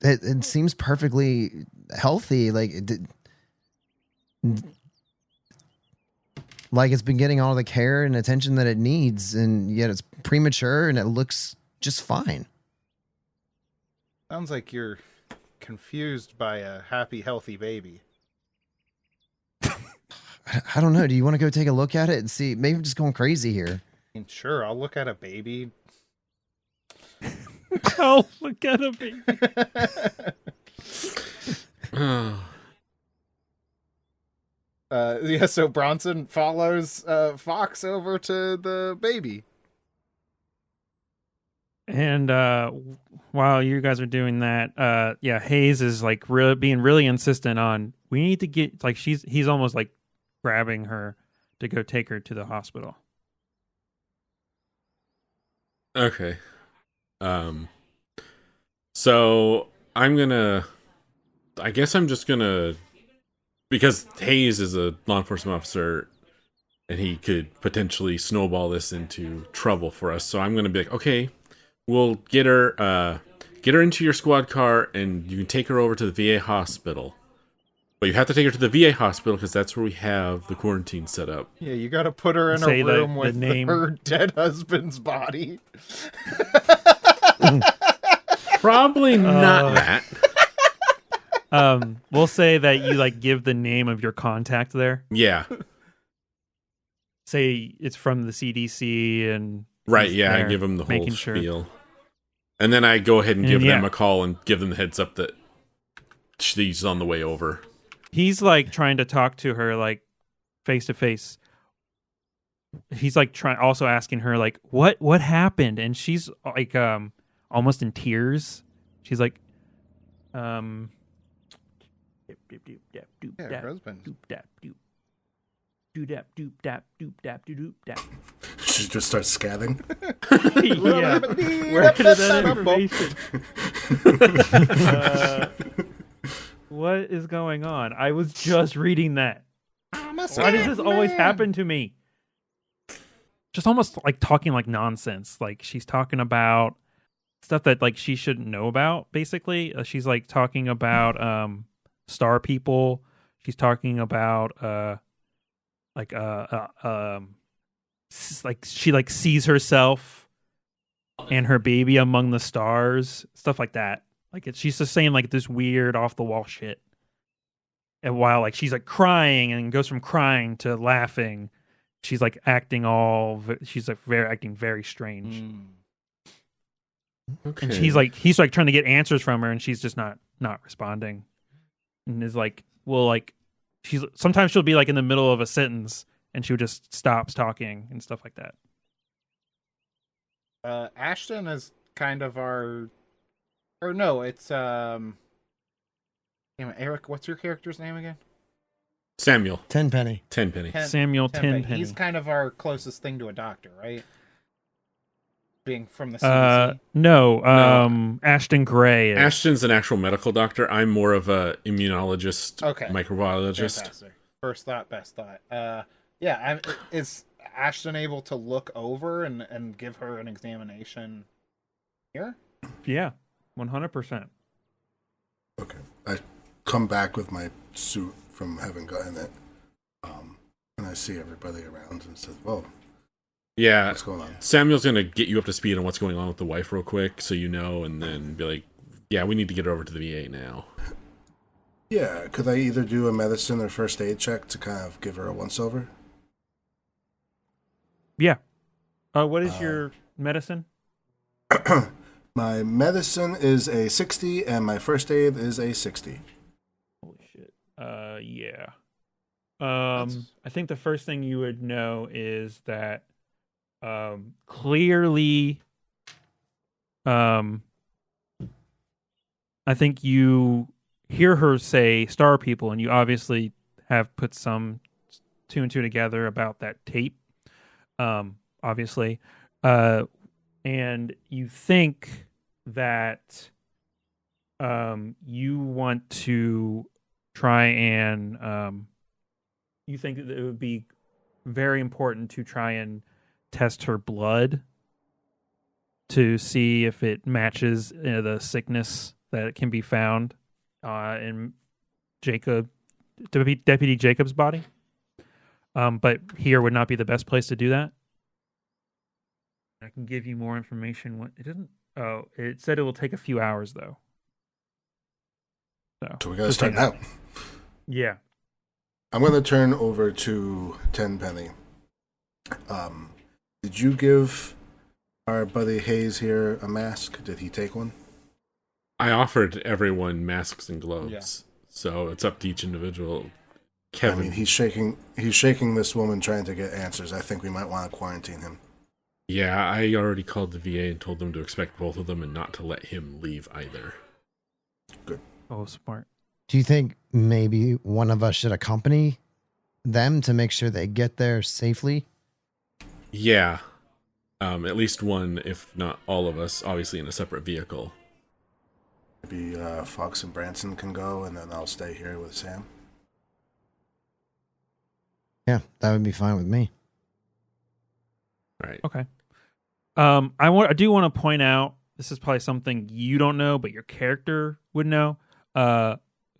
it seems perfectly healthy. Like like it's been getting all the care and attention that it needs, and yet it's premature and it looks just fine. Sounds like you're confused by a happy, healthy baby. I don't know. Do you want to go take a look at it and see? Maybe I'm just going crazy here. I mean, sure, I'll look at a baby. Oh, look at a baby. Yeah, so Bronson follows Fox over to the baby. And while you guys are doing that, Hayes is like being really insistent on we need to get like he's almost like grabbing her to go take her to the hospital. Okay. So I guess I'm just gonna, because Hayes is a law enforcement officer and he could potentially snowball this into trouble for us. So I'm gonna be like, okay, we'll get her into your squad car and you can take her over to the VA hospital. But you have to take her to the VA hospital because that's where we have the quarantine set up. Yeah, you got to put her in Say a the room with name. her dead husband's body. Probably not that. We'll say that you like give the name of your contact there. Yeah. Say it's from the CDC and Right, he's yeah, I there give them the whole making sure. spiel. And then I go ahead and give them yeah. a call and give them the heads up that she's on the way over. He's like trying to talk to her like face to face. He's like also asking her like what happened, and she's like almost in tears. She's like Yeah, her husband. She just starts scathing. Yeah. Where did that information? What is going on? I was just reading that. Why does this always happen to me? Just almost like talking like nonsense. Like she's talking about stuff that like she shouldn't know about. Basically, she's like talking about star people. She's talking about like she like sees herself and her baby among the stars, stuff like that. Like she's just saying like this weird off the wall shit. And while like she's like crying and goes from crying to laughing, she's like acting she's like acting very strange. Okay. And he's like trying to get answers from her, and she's just not responding. And is like, well, like sometimes she'll be like in the middle of a sentence and she just stops talking and stuff like that. Ashton is kind of it's damn it, Eric, what's your character's name again? Samuel. Tenpenny. Samuel Tenpenny. He's kind of our closest thing to a doctor, right? Being from the CDC. No. Ashton Gray. Ashton's an actual medical doctor. I'm more of a immunologist, Okay. microbiologist. Fantastic. First thought, best thought. Is Ashton able to look over and give her an examination here? Yeah, 100%. Okay. I come back with my suit from having gotten it. And I see everybody around and says, whoa, Yeah. what's going on? Samuel's going to get you up to speed on what's going on with the wife real quick so you know, and then be like, yeah, we need to get her over to the VA now. Yeah, could I either do a medicine or first aid check to kind of give her a once-over? Yeah. What is your medicine? My medicine is a 60, and my first aid is a 60. Holy shit. Yeah. I think the first thing you would know is that clearly I think you hear her say star people, and you obviously have put some two and two together about that tape. Obviously. And you think that you want to try and you think that it would be very important to try and test her blood to see if it matches the sickness that can be found in Deputy Jacob's body. But here would not be the best place to do that. I can give you more information. It doesn't. Oh, it said it will take a few hours though. So we gotta start now. Yeah. I'm gonna turn over to Tenpenny. Did you give our buddy Hayes here a mask? Did he take one? I offered everyone masks and gloves, Yeah. so it's up to each individual. Kevin, I mean, he's shaking this woman trying to get answers. I think we might want to quarantine him. yeah, I already called the VA and told them to expect both of them and not to let him leave either. Good. Oh, smart. Do you think maybe one of us should accompany them to make sure they get there safely? Yeah, at least one, if not all of us, obviously in a separate vehicle. Maybe Fox and Branson can go, and then I'll stay here with Sam. Yeah, that would be fine with me. Right. Okay. I do want to point out, this is probably something you don't know, but your character would know.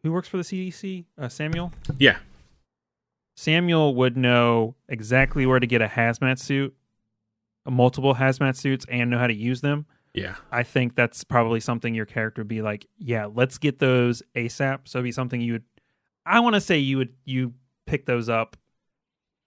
who works for the CDC? Samuel? Yeah. Samuel would know exactly where to get a hazmat suit, multiple hazmat suits, and know how to use them. Yeah. I think that's probably something your character would be like, yeah, let's get those ASAP. So it'd be something I want to say you pick those up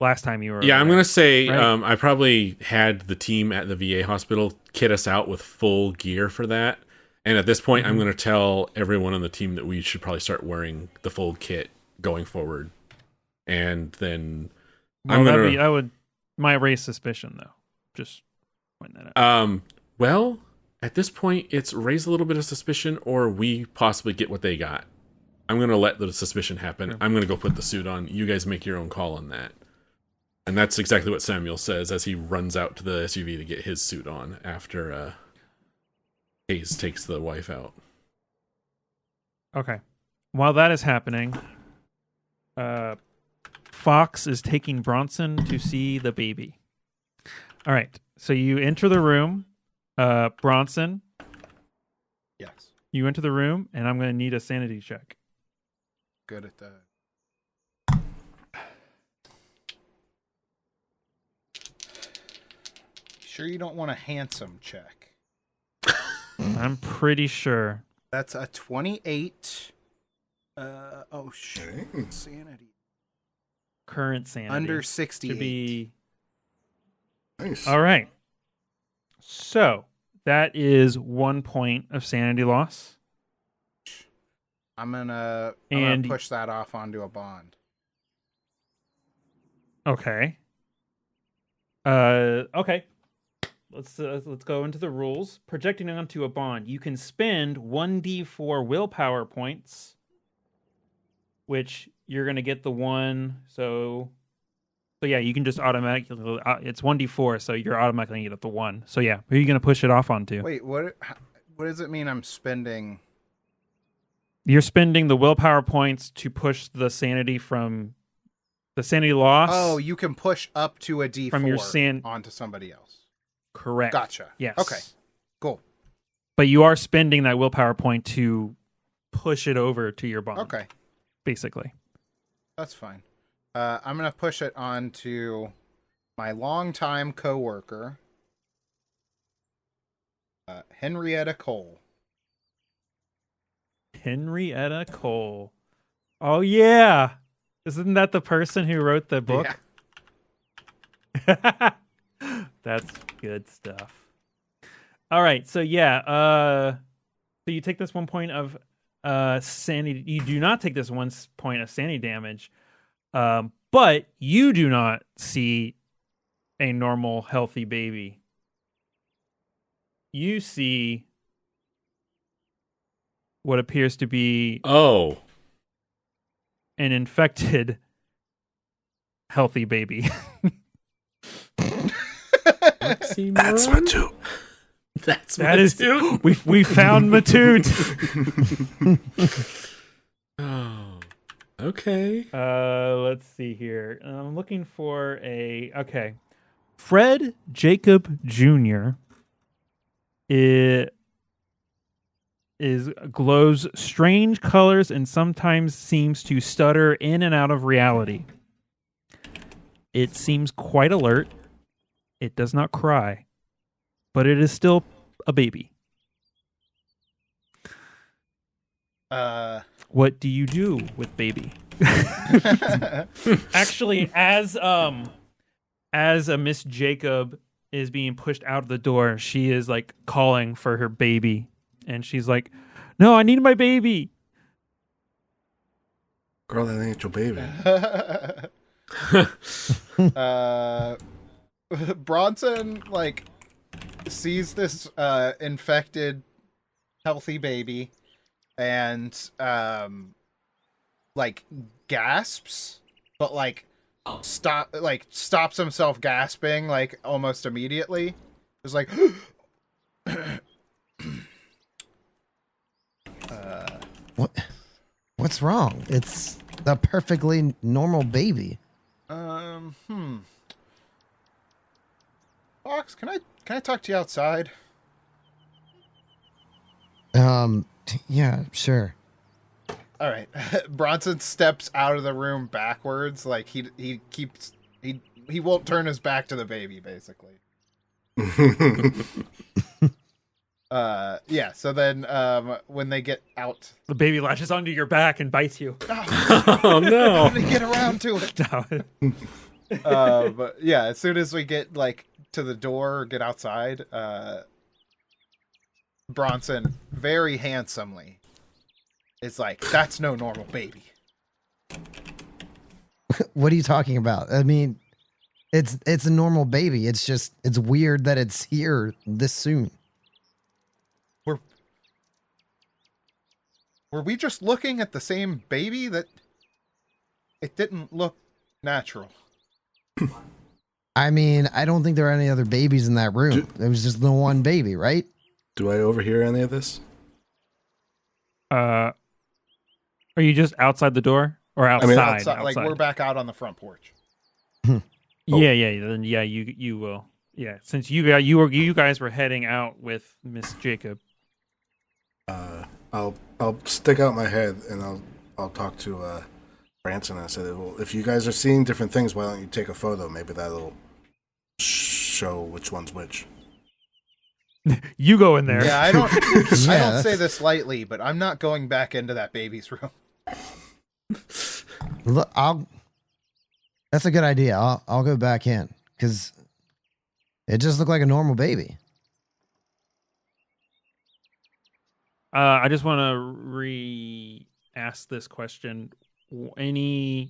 last time you were. Yeah, I'm going to say right? I probably had the team at the VA hospital kit us out with full gear for that. And at this point, I'm going to tell everyone on the team that we should probably start wearing the full kit going forward. And then I would my raise suspicion though. Just point that out. Well, at this point, it's raise a little bit of suspicion, or we possibly get what they got. I'm going to let the suspicion happen. Sure. I'm going to go put the suit on. You guys make your own call on that. And that's exactly what Samuel says as he runs out to the SUV to get his suit on after Hayes takes the wife out. Okay. While that is happening, Fox is taking Bronson to see the baby. All right. So you enter the room. Bronson, Yes. you enter the room, and I'm going to need a sanity check. Good at that. Sure you don't want a handsome check? I'm pretty sure. That's a 28. Oh shit. Dang. Sanity. Current sanity. Under 68. Should be... Nice. All right. So that is 1 point of sanity loss. I'm gonna push that off onto a bond. Okay. Okay. Let's go into the rules. Projecting onto a bond, you can spend 1d4 willpower points, which you're gonna get the one. So yeah, you can just automatically. It's 1d4, so you're automatically gonna get the one. So yeah, who are you gonna push it off onto? Wait, what does it mean? I'm spending. You're spending the willpower points to push the sanity from the sanity loss. Oh, you can push up to a D4 from your onto somebody else. Correct. Gotcha. Yes. Okay. Cool. But you are spending that willpower point to push it over to your bond. Okay. Basically. That's fine. I'm gonna push it onto my longtime coworker, Henrietta Cole. Henrietta Cole. Oh yeah. Isn't that the person who wrote the book? Yeah. That's good stuff. All right, so yeah, so you take this 1 point of sanity. You do not take this 1 point of sanity damage, but you do not see a normal, healthy baby. You see what appears to be Oh. an infected, healthy baby. That's my two. That is, we found Matute. Oh. Okay. Let's see here. I'm looking for okay. Fred Jacob Jr. glows strange colors and sometimes seems to stutter in and out of reality. It seems quite alert. It does not cry, but it is still a baby. What do you do with baby? Actually, as a Miss Jacob is being pushed out of the door, she is like calling for her baby, and she's like, "No, I need my baby." Girl, that ain't your baby. Bronson like sees this infected healthy baby and like gasps, but like stops himself gasping like almost immediately. It's like What's wrong? It's a perfectly normal baby. Fox, can I talk to you outside? Yeah, sure. All right. Bronson steps out of the room backwards, like he won't turn his back to the baby, basically. Yeah. So then, when they get out, The baby latches onto your back and bites you. Oh no! how did he get around to it? But yeah, as soon as we get like to the door, or get outside, Bronson very handsomely is like, "That's no normal baby." What are you talking about? I mean, it's a normal baby. It's just it's weird that it's here this soon. Were we just looking at the same baby? That it didn't look natural. I mean, I don't think there are any other babies in that room. It was just the one baby, right? Do I overhear any of this? Are you just outside the door or outside? mean, Outside, like we're back out on the front porch. Yeah. Then yeah, you will. Yeah, since you guys were heading out with Miss Jacob. I'll stick out my head and I'll talk to Branson. I said, well, if you guys are seeing different things, why don't you take a photo? Maybe that'll show which one's which. You go in there. Yeah, I don't Yeah, say this lightly, but I'm not going back into that baby's room. Look, that's a good idea. I'll go back in because it just looked like a normal baby. I just want to re-ask this question. Are you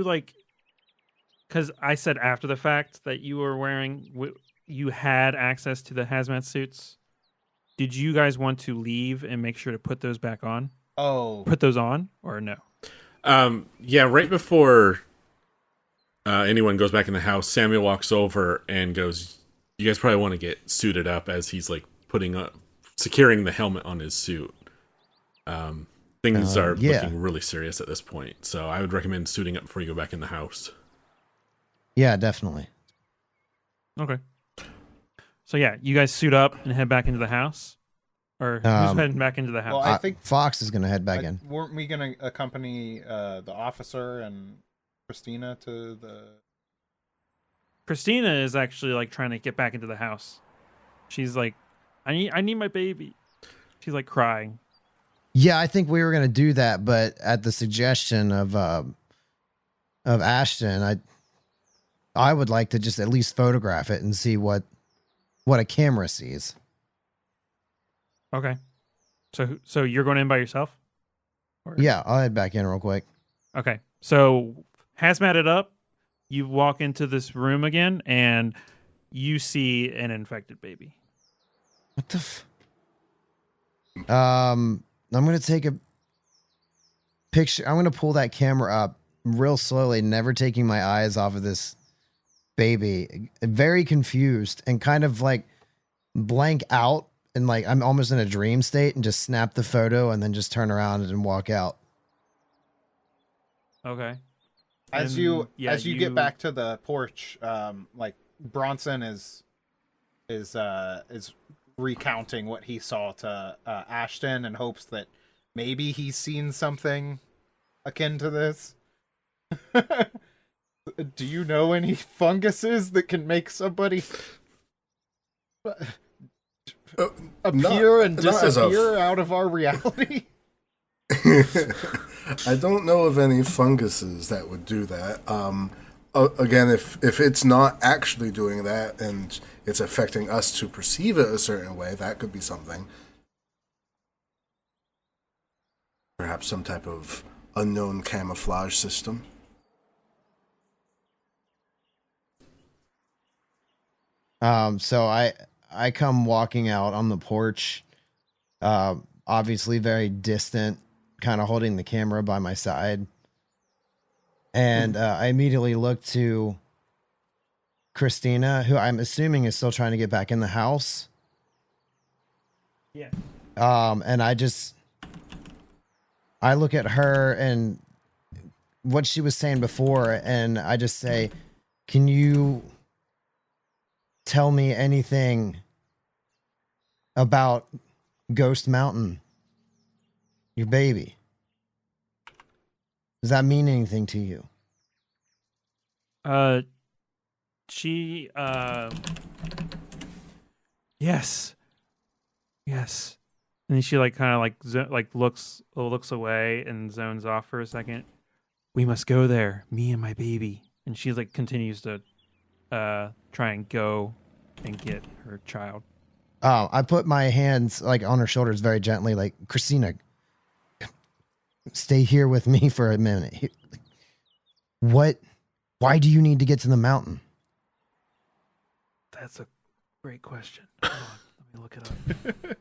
like? Because I said after the fact that you were wearing, you had access to the hazmat suits. Did you guys want to leave and make sure to put those back on? Oh, Put those on or no? Yeah, right before anyone goes back in the house, Samuel walks over and goes, "You guys probably want to get suited up," as he's like securing the helmet on his suit. Things are looking really serious at this point, so I would recommend suiting up before you go back in the house. Yeah, definitely. Okay. So yeah, you guys suit up and head back into the house, or who's heading back into the house? well, I think Fox is going to head back in. weren't we going to accompany the officer and Christina to the? Christina is actually like trying to get back into the house. She's like, I need my baby. She's like crying. Yeah, I think we were going to do that, but at the suggestion of Ashton, I would like to just at least photograph it and see what a camera sees. Okay. So you're going in by yourself? Or- Yeah, I'll head back in real quick. Okay. So hazmated up, you walk into this room again, and you see an infected baby. What the I'm going to take a picture. I'm going to pull that camera up real slowly, never taking my eyes off of this baby. Very confused and kind of like blank out. And like, I'm almost in a dream state and just snap the photo and then just turn around and walk out. Okay. As And, you get back to the porch, like Bronson is recounting what he saw to Ashton in hopes that maybe he's seen something akin to this. Do you know any funguses that can make somebody appear and disappear out of our reality? I don't know of any funguses that would do that. Again, if it's not actually doing that and it's affecting us to perceive it a certain way, that could be something. Perhaps some type of unknown camouflage system. So I come walking out on the porch, obviously very distant, kind of holding the camera by my side. And I immediately look to Christina, who I'm assuming is still trying to get back in the house. Yeah. And I look at her and what she was saying before, and I just say, can you tell me anything about Ghost Mountain, your baby? Does that mean anything to you? She yes. Yes. And then she like kind of like looks away and zones off for a second. We must go there, me and my baby. And she like continues to try and go and get her child. Oh, I put my hands like on her shoulders very gently, like, Christina, stay here with me for a minute. Why do you need to get to the mountain? That's a great question. Hold on, let me look it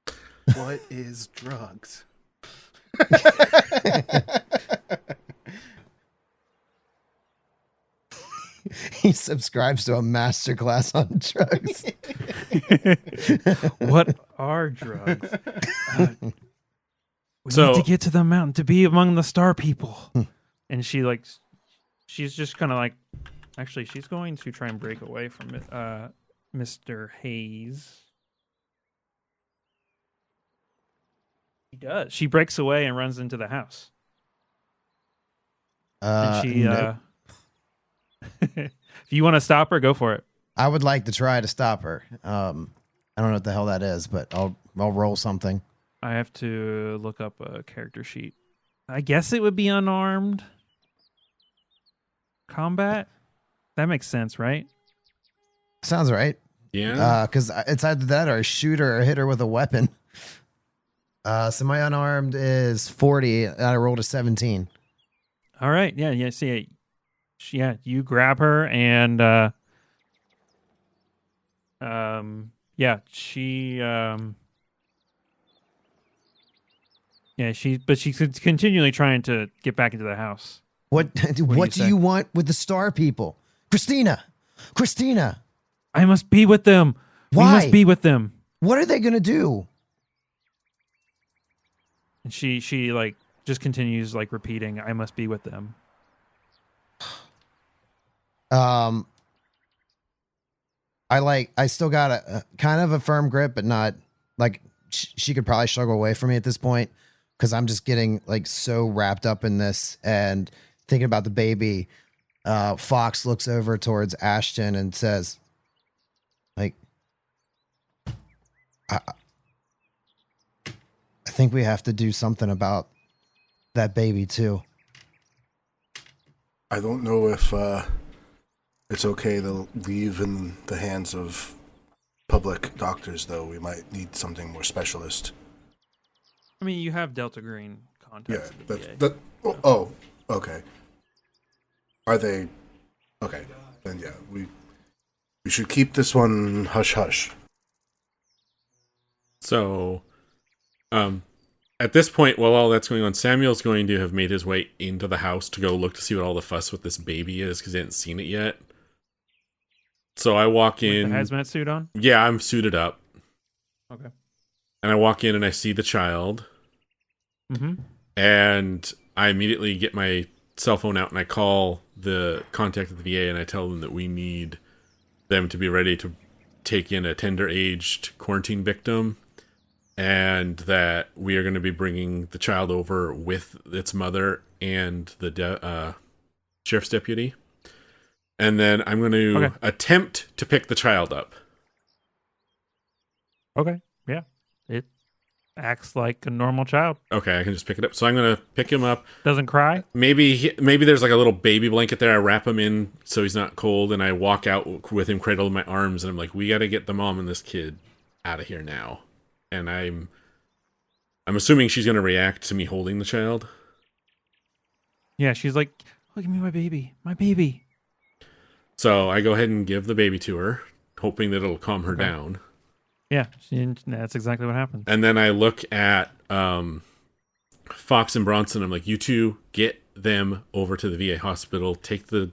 up. What is drugs? He subscribes to a masterclass on drugs. What are drugs? We So- need to get to the mountain to be among the star people. And she's just kind of like, actually, she's going to try and break away from it. Mr. Hayes. She does. She breaks away and runs into the house. And she, nope. if you want to stop her, go for it. I would like to try to stop her. I don't know what the hell that is, but I'll roll something. I have to look up a character sheet. I guess it would be unarmed combat. That makes sense, right? Sounds right. Yeah. Because it's either that or a shooter or hit her with a weapon. So my unarmed is 40. And I rolled a 17. All right. Yeah. See, you grab her and she's continually trying to get back into the house. What do do you you want with the star people? Christina, I must be with them. Why? We must be with them. what are they going to do? And she like just continues like repeating, I must be with them. I still got a kind of a firm grip, but not like she could probably struggle away from me at this point because I'm just getting like so wrapped up in this and thinking about the baby. Fox looks over towards Ashton and says, like, I think we have to do something about that baby too. I don't know if it's okay to leave in the hands of public doctors, though. We might need something more specialist. I mean, you have Delta Green contacts. Yeah, at the VA. okay. Are they okay? Then yeah, we should keep this one hush hush. So, at this point, while all that's going on, Samuel's going to have made his way into the house to go look to see what all the fuss with this baby is because he hadn't seen it yet. So I walk in. With the hazmat suit on? Yeah, I'm suited up. Okay. And I walk in and I see the child. Mm-hmm. And I immediately get my cell phone out and I call the contact at the VA and I tell them that we need them to be ready to take in a tender-aged quarantine victim and that we are going to be bringing the child over with its mother and the sheriff's deputy. And then I'm going to attempt to pick the child up. Okay. Yeah. It acts like a normal child. Okay, I can just pick it up. So I'm going to pick him up. Doesn't cry. Maybe there's like a little baby blanket there. I wrap him in so he's not cold, and I walk out with him cradled in my arms, and I'm like, we got to get the mom and this kid out of here now. And I'm assuming she's going to react to me holding the child. Yeah, she's like, look at me, my baby. So I go ahead and give the baby to her, hoping that it'll calm her down. Yeah, that's exactly what happened. And then I look at Fox and Bronson. I'm like, you two get them over to the VA hospital. Take the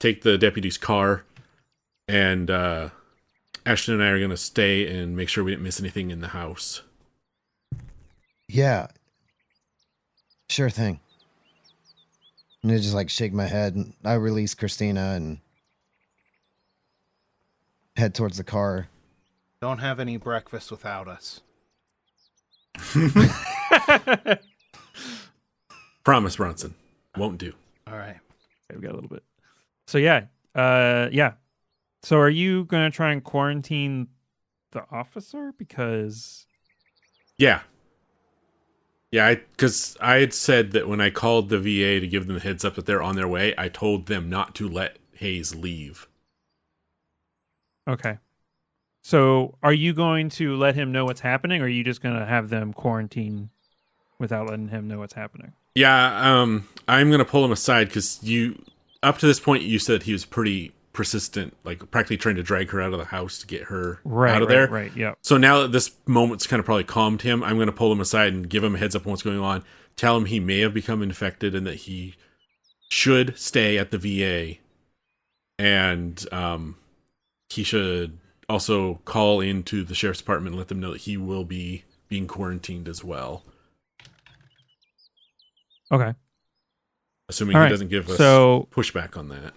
deputy's car, and Ashton and I are going to stay and make sure we didn't miss anything in the house. Yeah. Sure thing. And I just like shake my head and I release Christina and head towards the car. Don't have any breakfast without us. Promise, Bronson. Won't do. All right. Okay, we got a little bit. So yeah. So are you going to try and quarantine the officer? Because... Yeah. Yeah, because I had said that when I called the VA to give them the heads up that they're on their way, I told them not to let Hayes leave. Okay. So are you going to let him know what's happening, or are you just going to have them quarantine without letting him know what's happening? Yeah, I'm going to pull him aside because up to this point, you said he was pretty persistent, like practically trying to drag her out of the house to get her out of there. Right, yeah. So now that this moment's kind of probably calmed him, I'm going to pull him aside and give him a heads up on what's going on, tell him he may have become infected and that he should stay at the VA. And he should also call into the sheriff's department and let them know that he will be being quarantined as well. Okay. Assuming All he right. doesn't give us pushback on that.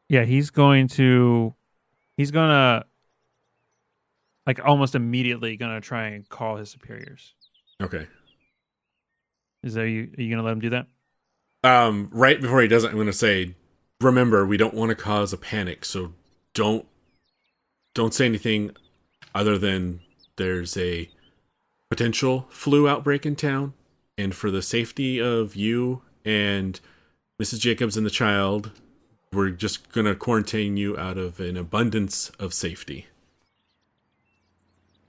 Yeah, he's gonna like almost immediately gonna try and call his superiors. Okay. Are you gonna let him do that? Right before he does it, I'm gonna say, remember, we don't want to cause a panic, so don't say anything other than there's a potential flu outbreak in town, and for the safety of you and Mrs. Jacobs and the child, we're just going to quarantine you out of an abundance of safety.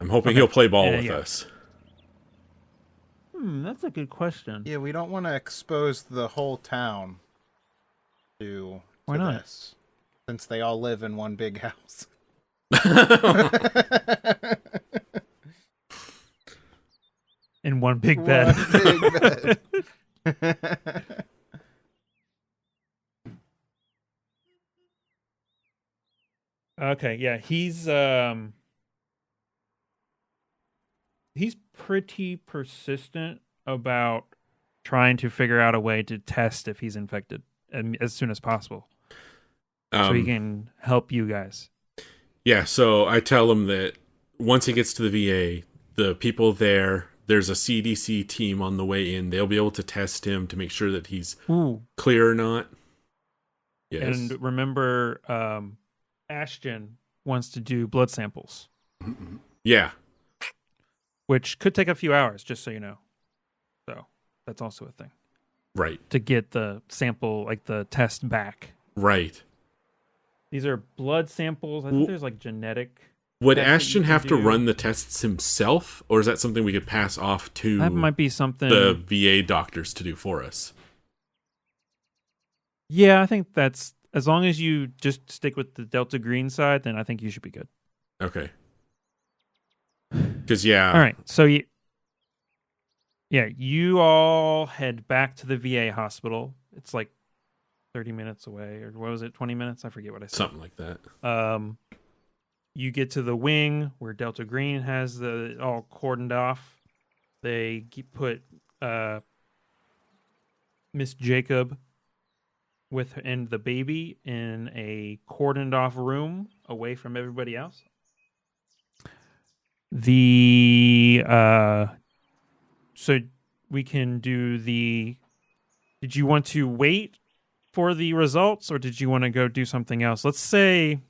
I'm hoping he'll play ball with us. That's a good question. Yeah, we don't want to expose the whole town to Why not? this, since they all live in one big house. In one big bed. One big bed. Okay, yeah, he's pretty persistent about trying to figure out a way to test if he's infected and as soon as possible, so he can help you guys. Yeah, so I tell him that once he gets to the VA, the people there's a CDC team on the way in. They'll be able to test him to make sure that he's clear or not. Yes. And remember, Ashton wants to do blood samples. Yeah. Which could take a few hours, just so you know. So that's also a thing. Right. To get the sample, like the test back. Right. These are blood samples. I think there's like genetic. Would Ashton have to run the tests himself, or is that something we could pass off to that might be something the VA doctors to do for us? Yeah, I think that's, as long as you just stick with the Delta Green side, then I think you should be good. Okay. Because, yeah. All right. So, you all head back to the VA hospital. It's like 30 minutes away, or what was it, 20 minutes? I forget what I said. Something like that. You get to the wing where Delta Green has the all cordoned off. They put Miss Jacob and the baby in a cordoned off room away from everybody else. So we can do did you want to wait for the results, or did you want to go do something else? Let's say,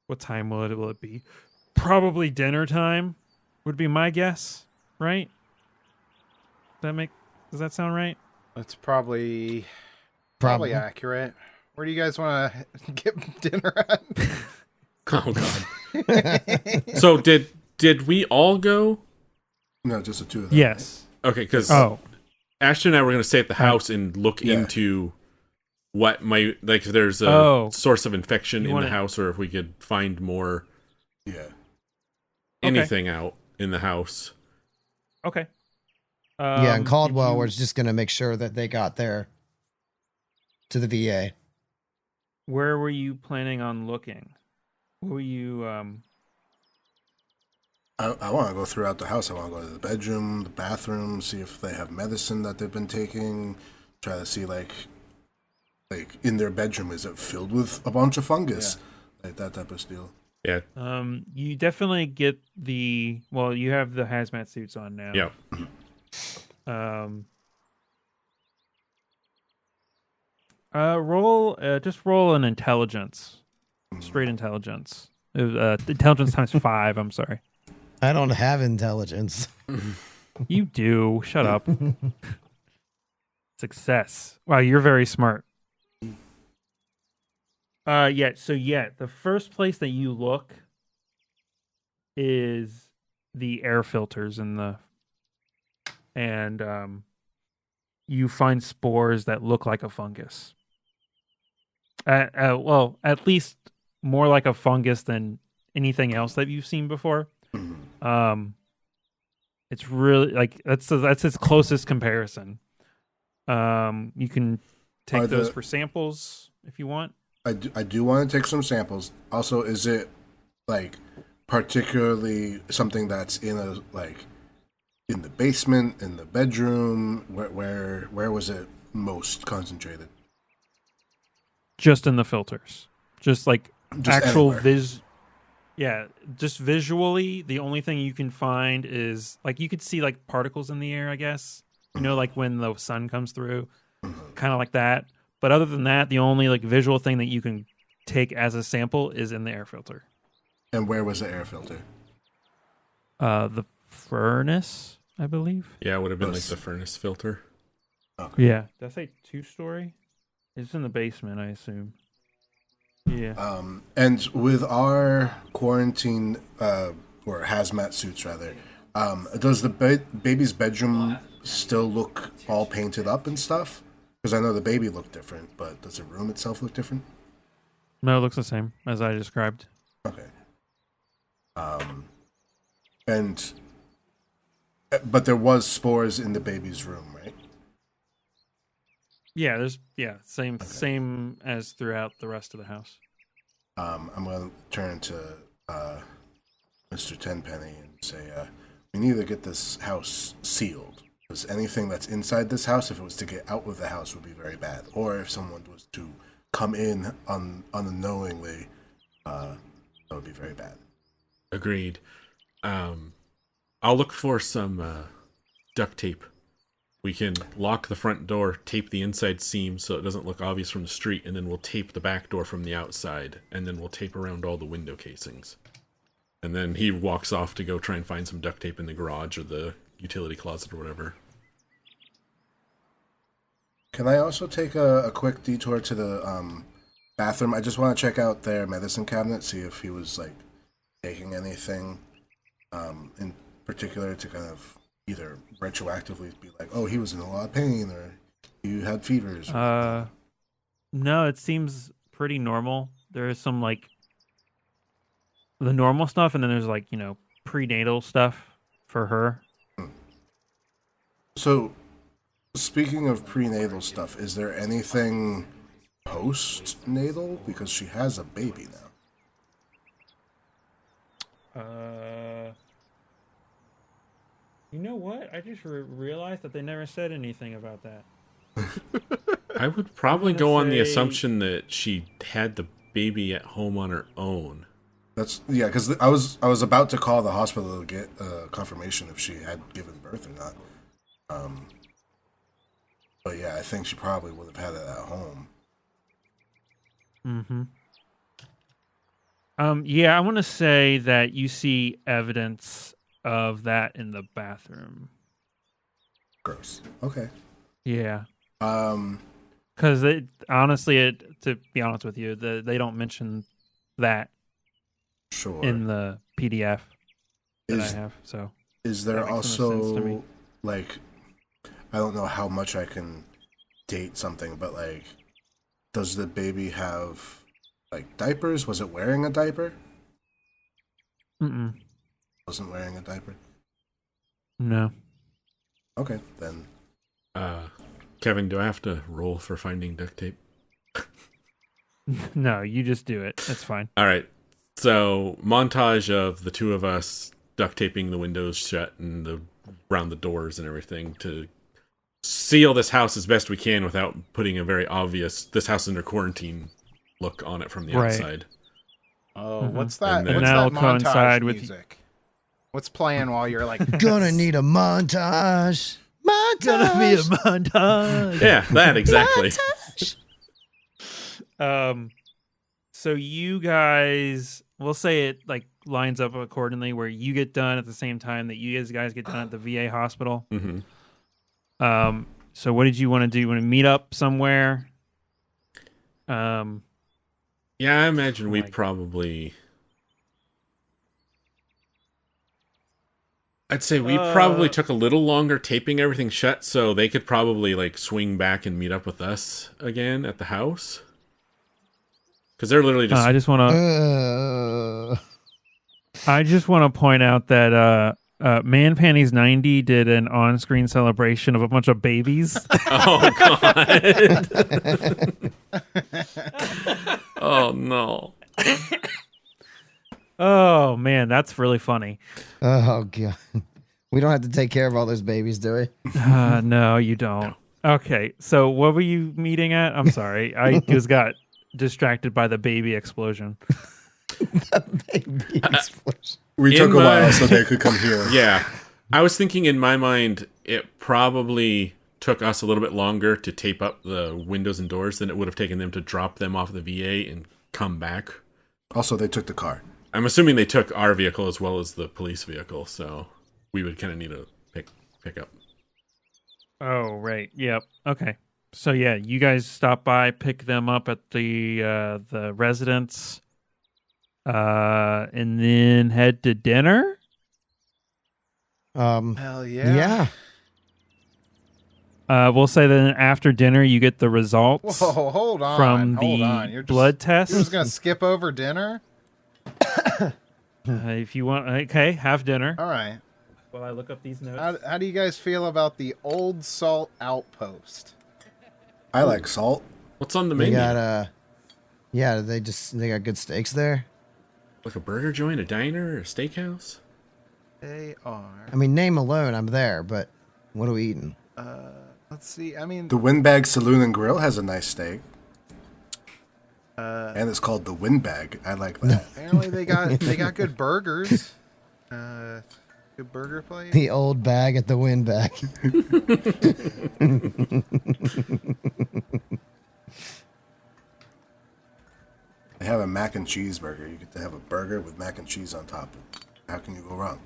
what time will it be? Probably dinner time would be my guess, right? Does that sound right? That's probably accurate. Where do you guys want to get dinner at? Oh God. So did we all go? No, just the two of them. Yes. Okay, because Ashton and I were going to stay at the house and look into what might, like, if there's a source of infection in the house, or if we could find more anything out in the house. Okay. And Caldwell was just going to make sure that they got there to the VA. Where were you planning on looking? Were you I want to go throughout the house. I want to go to the bedroom, the bathroom, see if they have medicine that they've been taking. Try to see like in their bedroom, is it filled with a bunch of fungus? Yeah. Like that type of deal. Yeah. You definitely get you have the hazmat suits on now. Yeah. Just roll an intelligence. Straight intelligence. Intelligence times 5, I'm sorry. I don't have intelligence. You do. Shut up. Success. Wow, you're very smart. The first place that you look is the air filters and you find spores that look like a fungus. At least more like a fungus than anything else that you've seen before. It's really like that's its closest comparison. You can take those for samples if you want. I do want to take some samples. Also, is it like particularly something that's in a in the basement, in the bedroom? Where was it most concentrated? Just in the filters. Just like Just actual anywhere. just visually, the only thing you can find is like you could see like particles in the air, I guess. You know, like when the sun comes through, kind of like that. But other than that, the only like visual thing that you can take as a sample is in the air filter. And where was the air filter? The furnace, I believe. Yeah, it would have been like the furnace filter. Okay. Yeah. Did I say 2-story? It's in the basement, I assume. Yeah. And with our quarantine or hazmat suits rather, does the baby's bedroom still look all painted up and stuff? Because I know the baby looked different, but does the room itself look different? No, it looks the same as I described. Okay. But there was spores in the baby's room, right? Yeah, same as throughout the rest of the house. I'm going to turn to Mr. Tenpenny and say, we need to get this house sealed. Because anything that's inside this house, if it was to get out of the house, would be very bad. Or if someone was to come in unknowingly, that would be very bad. Agreed. I'll look for some duct tape. We can lock the front door, tape the inside seam so it doesn't look obvious from the street, and then we'll tape the back door from the outside, and then we'll tape around all the window casings. And then he walks off to go try and find some duct tape in the garage or the utility closet or whatever. Can I also take a quick detour to the bathroom? I just want to check out their medicine cabinet, see if he was like taking anything in particular to kind of either retroactively be like, oh, he was in a lot of pain, or you had fevers. No, it seems pretty normal. There is some like the normal stuff, and then there's like, you know, prenatal stuff for her. So, speaking of prenatal stuff, is there anything postnatal? Because she has a baby now. You know what? I just realized that they never said anything about that. I would probably go on the say- assumption that she had the baby at home on her own. That's because I was about to call the hospital to get confirmation if she had given birth or not. But yeah, I think she probably would have had it at home. Mm-hmm. Yeah, I want to say that you see evidence of that in the bathroom. Gross. Okay. Yeah. Um. Because to be honest with you, they don't mention that Sure. in the PDF that Is I have. So is there that makes so much sense to me. also like, I don't know how much I can date something, but like, does the baby have like diapers? Was it wearing a diaper? Mm-mm. Wasn't wearing a diaper. No. Okay, then. Kevin, do I have to roll for finding duct tape? No, you just do it. That's fine. All right. So, montage of the two of us duct taping the windows shut and around the doors and everything to seal this house as best we can without putting a very obvious "this house is under quarantine" look on it from the Right. outside. Oh, Mhm. what's that? And then- What's And that'll that montage coincide with- music? What's playing while you're like Gonna need a montage. Montage. Gonna be a montage. Yeah, that exactly. So you guys, we'll say it like lines up accordingly, where you get done at the same time that you guys get done at the VA hospital. Mm-hmm. So what did you want to do? You want to meet up somewhere? Yeah, I imagine we Like- probably. I'd say we probably took a little longer taping everything shut, so they could probably like swing back and meet up with us again at the house. Because they're literally just. I just want to. I just want to point out that Man Panties 90 did an on-screen celebration of a bunch of babies. Oh god. Oh no. Oh man, that's really funny. Oh god, we don't have to take care of all those babies, do we? No, you don't. Okay, so what were you meeting at? I'm sorry, I just got distracted by the baby explosion. Baby explosion. We In took a my- while so they could come here. Yeah. I was thinking in my mind, it probably took us a little bit longer to tape up the windows and doors than it would have taken them to drop them off the VA and come back. Also, they took the car. I'm assuming they took our vehicle as well as the police vehicle, so we would kind of need to pick up. Oh right, yep. Okay, so yeah, you guys stop by, pick them up at the residence, and then head to dinner. Hell yeah. Yeah. We'll say that after dinner you get the results Whoa, hold on. from hold the on. You're just, blood test. You're just gonna skip over dinner? If you want, okay, have dinner. All right. While I look up these notes. How do you guys feel about the Old Salt Outpost? I like salt. What's on the They menu? got they got good steaks there. Like a burger joint, a diner, or a steakhouse? They are. I mean, name alone, I'm there, but what are we eating? Let's see. I mean, The Windbag Saloon and Grill has a nice steak. And it's called the Windbag. I like that. apparently they got good burgers. Good burger place. The old bag at the wind bag. They have a mac and cheese burger. You get to have a burger with mac and cheese on top. How can you go wrong?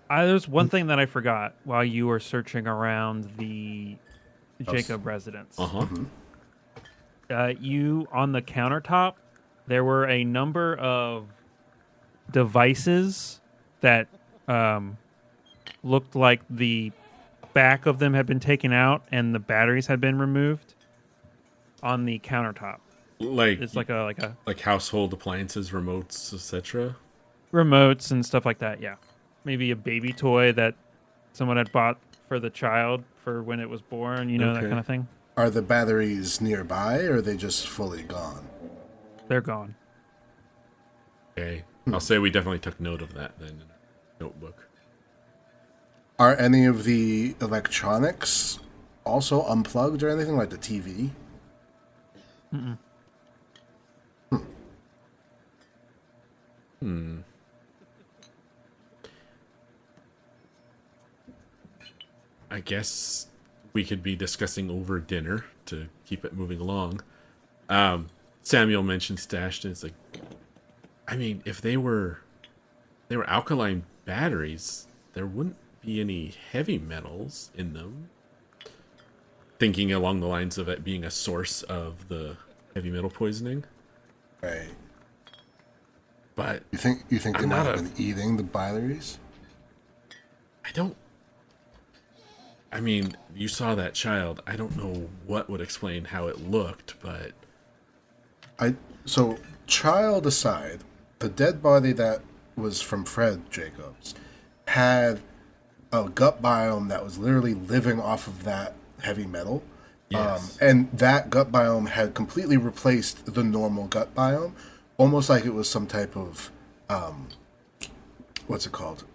There's one thing that I forgot while you were searching around the Jacob residence. Uh-huh. You on the countertop, there were a number of devices that looked like the back of them had been taken out and the batteries had been removed on the countertop. Like It's like a like household appliances, remotes, etc. remotes and stuff like that. Yeah, maybe a baby toy that someone had bought for the child for when it was born. You know, that Okay. kind of thing. Are the batteries nearby or are they just fully gone? They're gone. Okay. I'll say we definitely took note of that then in our notebook. Are any of the electronics also unplugged or anything like the TV? I guess we could be discussing over dinner to keep it moving along. Samuel mentioned stashed, and it's like, I mean, if they were alkaline batteries, there wouldn't be any heavy metals in them. Thinking along the lines of it being a source of the heavy metal poisoning, Right. but You think they I'm might not have a- been eating the batteries? I mean, you saw that child. I don't know what would explain how it looked, but So child aside, the dead body that was from Fred Jacobs had a gut biome that was literally living off of that heavy metal. Yes. And that gut biome had completely replaced the normal gut biome, almost like it was some type of what's it called?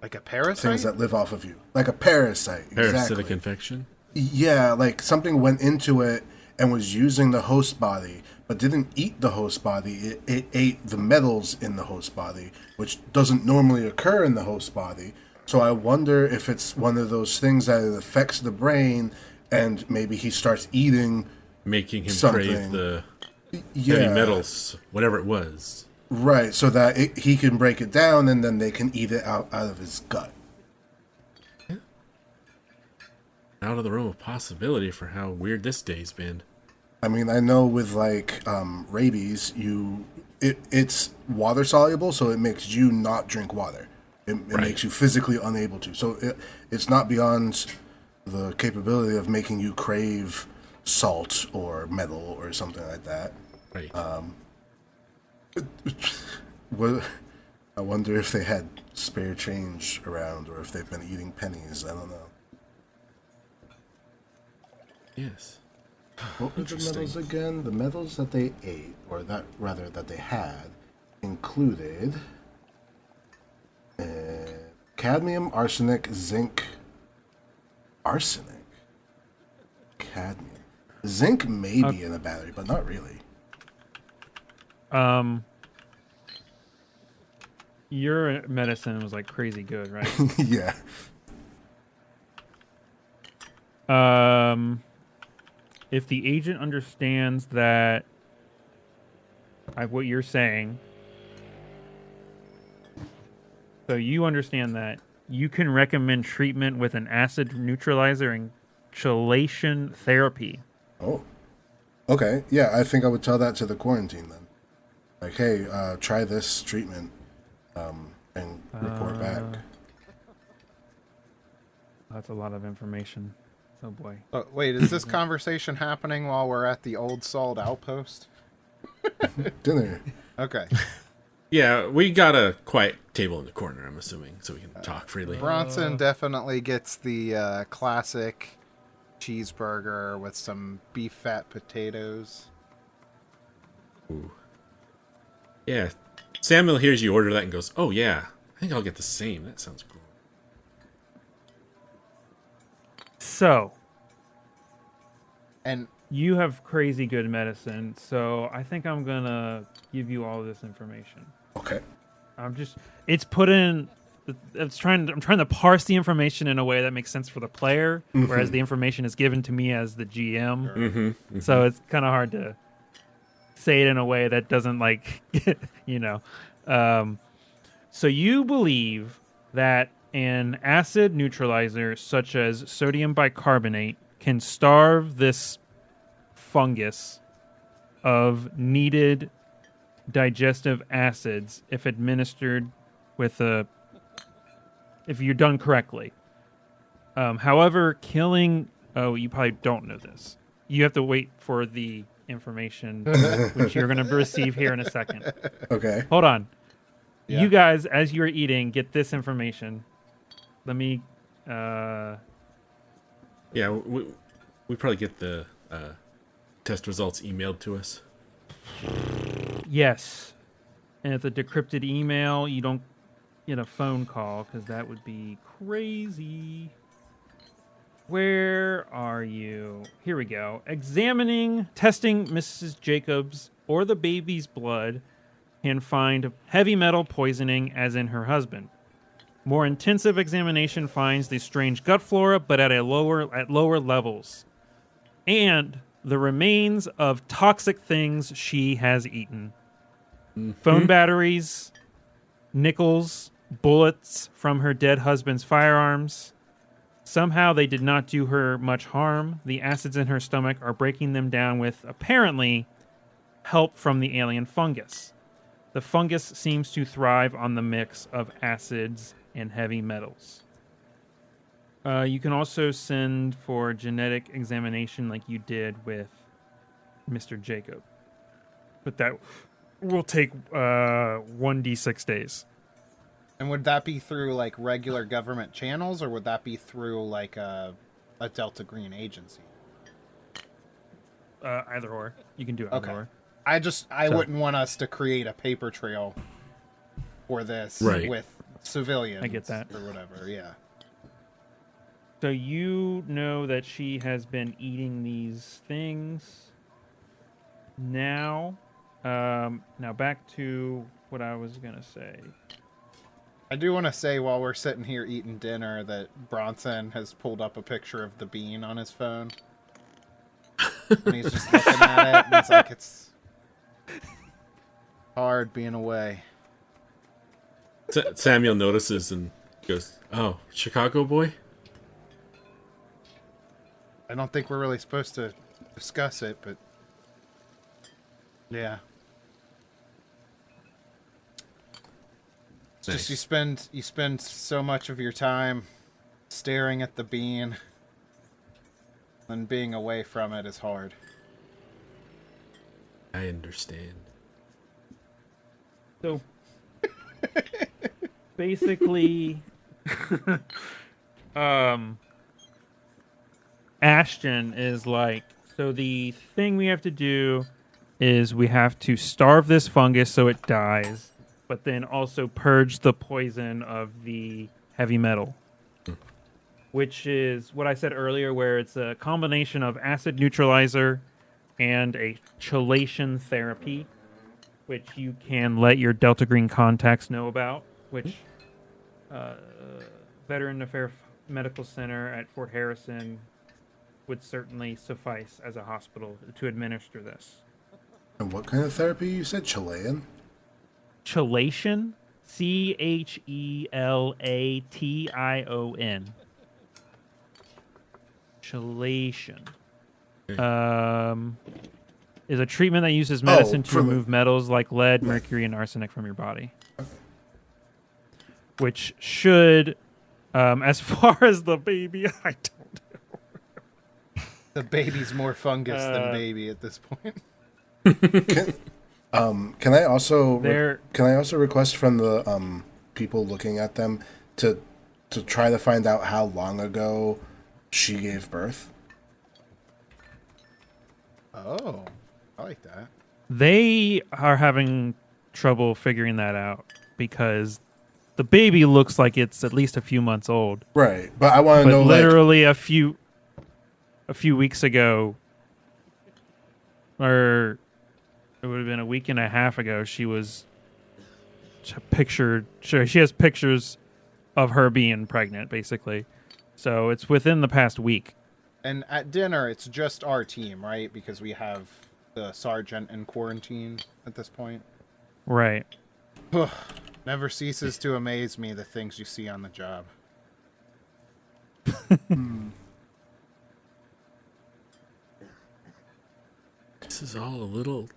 Like a parasite? Things that live off of you, like a parasite. parasitic Exactly. infection. Yeah, like something went into it and was using the host body, but didn't eat the host body. It ate the metals in the host body, which doesn't normally occur in the host body. So I wonder if it's one of those things that it affects the brain, and maybe he starts eating making him something. crave the Yeah. heavy metals, whatever it was. Right, so that he can break it down and then they can eat it out of his gut. Out of the realm of possibility for how weird this day's been. I mean, I know with like rabies, it's water soluble, so it makes you not drink water. It Right. makes you physically unable to. So it's not beyond the capability of making you crave salt or metal or something like that. Right. I wonder if they had spare change around or if they've been eating pennies. I don't know. Yes. What were the metals again? The metals that they ate, or that they had, included cadmium, arsenic, zinc. Arsenic? Cadmium. Zinc may be in a battery, but not really. Your medicine was like crazy good, right? Yeah. If the agent understands that, like what you're saying, so you understand that you can recommend treatment with an acid neutralizer and chelation therapy. Oh. Okay. Yeah, I think I would tell that to the quarantine then. Like, hey, try this treatment, and report back. That's a lot of information. Oh boy. Oh, wait, is this conversation happening while we're at the Old Salt Outpost? Dinner. Okay. Yeah, we got a quiet table in the corner, I'm assuming, so we can talk freely. Bronson definitely gets the classic cheeseburger with some beef fat potatoes. Ooh. Yeah. Samuel hears you order that and goes, "Oh yeah, I think I'll get the same. That sounds cool." So, And you have crazy good medicine, so I think I'm gonna give you all this information. Okay. I'm trying to parse the information in a way that makes sense for the player, whereas the information is given to me as the GM. Mm-hmm. So it's kind of hard to say it in a way that doesn't so you believe that an acid neutralizer such as sodium bicarbonate can starve this fungus of needed digestive acids if administered if you're done correctly. However, killing... Oh, you probably don't know this. You have to wait for the information, which you're going to receive here in a second. Okay. Hold on. Yeah. You guys, as you're eating, get this information. Let me... Yeah, we probably get the test results emailed to us. Yes. And it's a decrypted email. You don't get a phone call, because that would be crazy. Where are you? Here we go. Testing Mrs. Jacobs or the baby's blood can find heavy metal poisoning as in her husband. More intensive examination finds the strange gut flora, but at lower levels. And the remains of toxic things she has eaten. Phone batteries, nickels, bullets from her dead husband's firearms. Somehow they did not do her much harm. The acids in her stomach are breaking them down with, apparently, help from the alien fungus. The fungus seems to thrive on the mix of acids and heavy metals. You can also send for genetic examination like you did with Mr. Jacob. But that will take 1d6 days. And would that be through like regular government channels, or would that be through like a Delta Green agency? Either or. You can do it either or. I wouldn't want us to create a paper trail for this with civilians. I get that. Or whatever, yeah. So you know that she has been eating these things. Now back to what I was going to say. I do want to say while we're sitting here eating dinner that Bronson has pulled up a picture of the bean on his phone. And he's just looking at it, and he's like, it's hard being away. Samuel notices and goes, "Oh, Chicago boy." I don't think we're really supposed to discuss it, but yeah. It's just you spend so much of your time staring at the bean, and being away from it is hard. I understand. So basically, Ashton is like, so the thing we have to do is we have to starve this fungus so it dies, but then also purge the poison of the heavy metal, which is what I said earlier, where it's a combination of acid neutralizer and a chelation therapy, which you can let your Delta Green contacts know about, which Veteran Affairs Medical Center at Fort Harrison would certainly suffice as a hospital to administer this. And what kind of therapy you said? Chilean? Chelation? Chelation. Chelation. Is a treatment that uses medicine to remove metals like lead, mercury, and arsenic from your body. Which should, as far as the baby, I don't know. The baby's more fungus than baby at this point. Can I also request from the people looking at them to try to find out how long ago she gave birth? Oh, I like that. They are having trouble figuring that out because the baby looks like it's at least a few months old. Right, but I want to know, literally a few weeks ago, or it would have been a week and a half ago, she was pictured. She has pictures of her being pregnant, basically. So it's within the past week. And at dinner, it's just our team, right? Because we have the sergeant in quarantine at this point. Right. Never ceases to amaze me the things you see on the job. This is all a little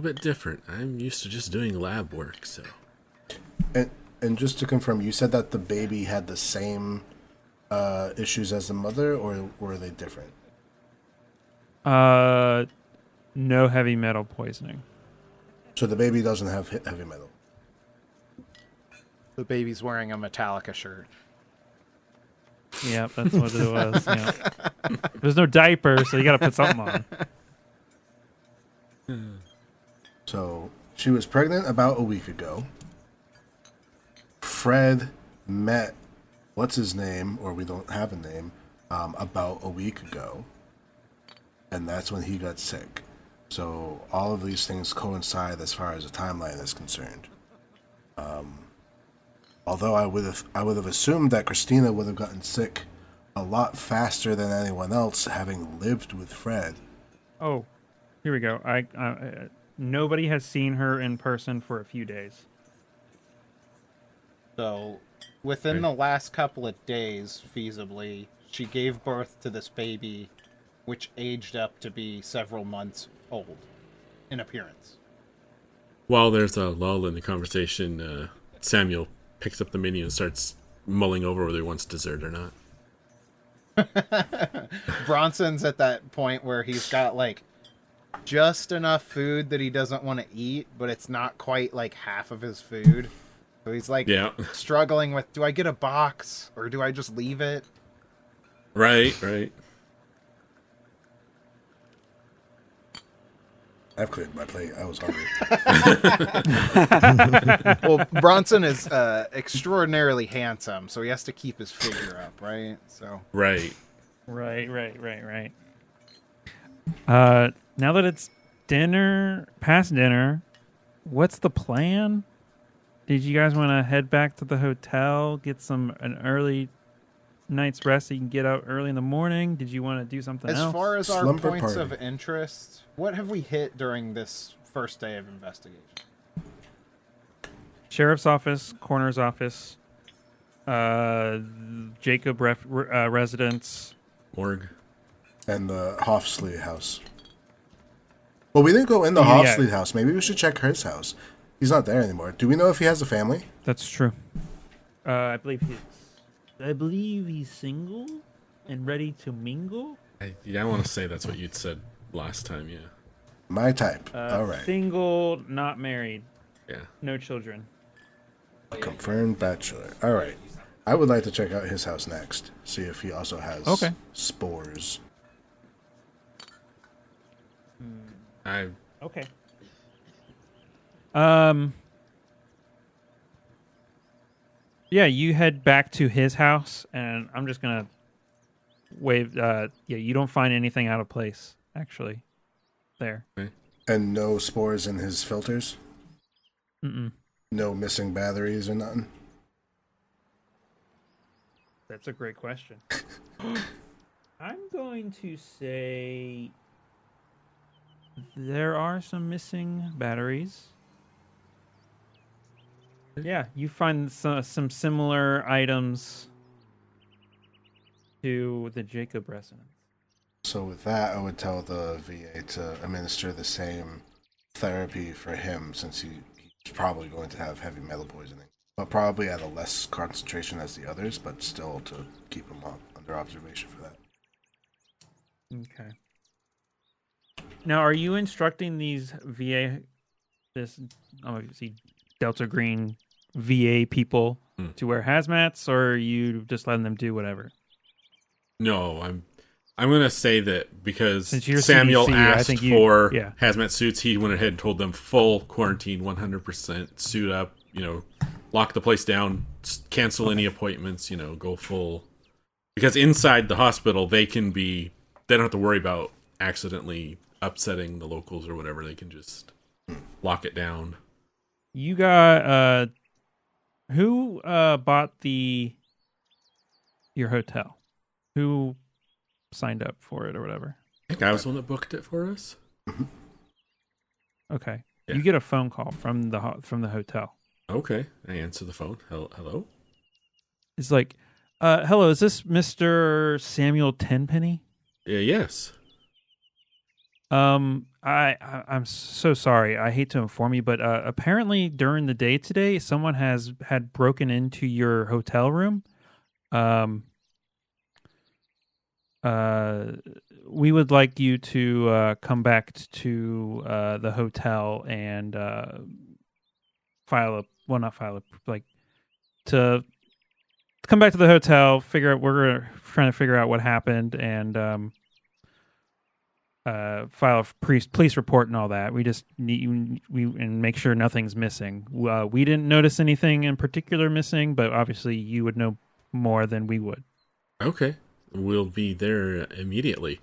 bit different. I'm used to just doing lab work, so. And just to confirm, you said that the baby had the same issues as the mother, or were they different? No heavy metal poisoning. So the baby doesn't have heavy metal. The baby's wearing a Metallica shirt. Yeah, that's what it was. Yeah. There's no diaper, so you got to put something on. So she was pregnant about a week ago. Fred met, what's his name, or we don't have a name, about a week ago. And that's when he got sick. So all of these things coincide as far as the timeline is concerned. Although I would have assumed that Christina would have gotten sick a lot faster than anyone else, having lived with Fred. Oh, here we go. Nobody has seen her in person for a few days. So, within the last couple of days, feasibly, she gave birth to this baby, which aged up to be several months old in appearance. While there's a lull in the conversation, Samuel picks up the menu and starts mulling over whether he wants dessert or not. Bronson's at that point where he's got, like, just enough food that he doesn't want to eat, but it's not quite, like, half of his food. So he's, like, struggling with, do I get a box, or do I just leave it? Right. I've cleared my plate. I was hungry. Well, Bronson is extraordinarily handsome, so he has to keep his figure up, right? So Right. Now that it's past dinner, what's the plan? Did you guys want to head back to the hotel, get an early night's rest so you can get out early in the morning? Did you want to do something else? As far as our Slumber points party. of interest, what have we hit during this first day of investigation? Sheriff's office, coroner's office, Jacob residence. Morgue. And the Hoffsley house. Well, we didn't go in the Yeah. Hoffsley house. Maybe we should check his house. He's not there anymore. Do we know if he has a family? That's true. I believe he's single and ready to mingle. I want to say that's what you'd said last time. Yeah. My type. All right. Single, not married, Yeah. no children. Confirmed bachelor. All right. I would like to check out his house next. See if he also has spores. Okay. Yeah, you head back to his house, and I'm just gonna wave. You don't find anything out of place, actually. There. And no spores in his filters? Mm-mm. No missing batteries or nothing? That's a great question. I'm going to say there are some missing batteries. Yeah, you find some similar items to the Jacob residence. So with that, I would tell the VA to administer the same therapy for him, since he's probably going to have heavy metal poisoning. But probably at a less concentration as the others, but still to keep him under observation for that. Okay. Now, are you instructing these Delta Green VA people to wear hazmats, or are you just letting them do whatever? No, I'm gonna say that because Since you're Samuel CDC, asked I think for yeah. hazmat suits, he went ahead and told them full quarantine, 100%, suit up, lock the place down, cancel any appointments, go full. Because inside the hospital, they don't have to worry about accidentally upsetting the locals or whatever. They can just lock it down. You got who bought your hotel? Who signed up for it or whatever? I think I was the one that booked it for us. Okay. Yeah. You get a phone call from the hotel. Okay, I answer the phone. Hello? It's like, hello, is this Mr. Samuel Tenpenny? Yeah, yes. I'm so sorry. I hate to inform you, but apparently during the day today, someone had broken into your hotel room. We would like you to come back to the hotel and to come back to the hotel. We're trying to figure out what happened and file a police report and all that. We just need and make sure nothing's missing. We didn't notice anything in particular missing, but obviously you would know more than we would. Okay, we'll be there immediately.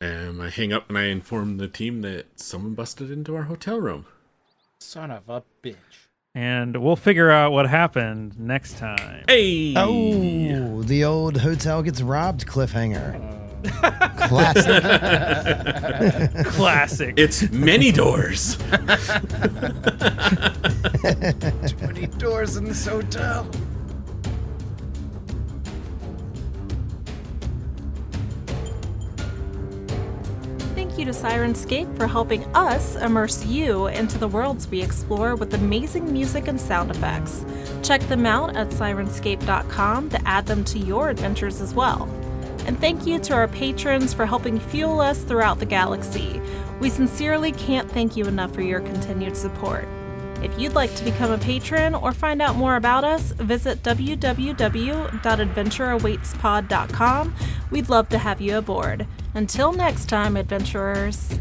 I hang up and I inform the team that someone busted into our hotel room. Son of a bitch. And we'll figure out what happened next time. Hey! Oh, the old hotel gets robbed cliffhanger. Classic. Classic. It's many doors. Too many doors in this hotel. Thank you to Sirenscape for helping us immerse you into the worlds we explore with amazing music and sound effects. Check them out at Sirenscape.com to add them to your adventures as well. And thank you to our patrons for helping fuel us throughout the galaxy. We sincerely can't thank you enough for your continued support. If you'd like to become a patron or find out more about us, visit www.adventureawaitspod.com. We'd love to have you aboard. Until next time, adventurers.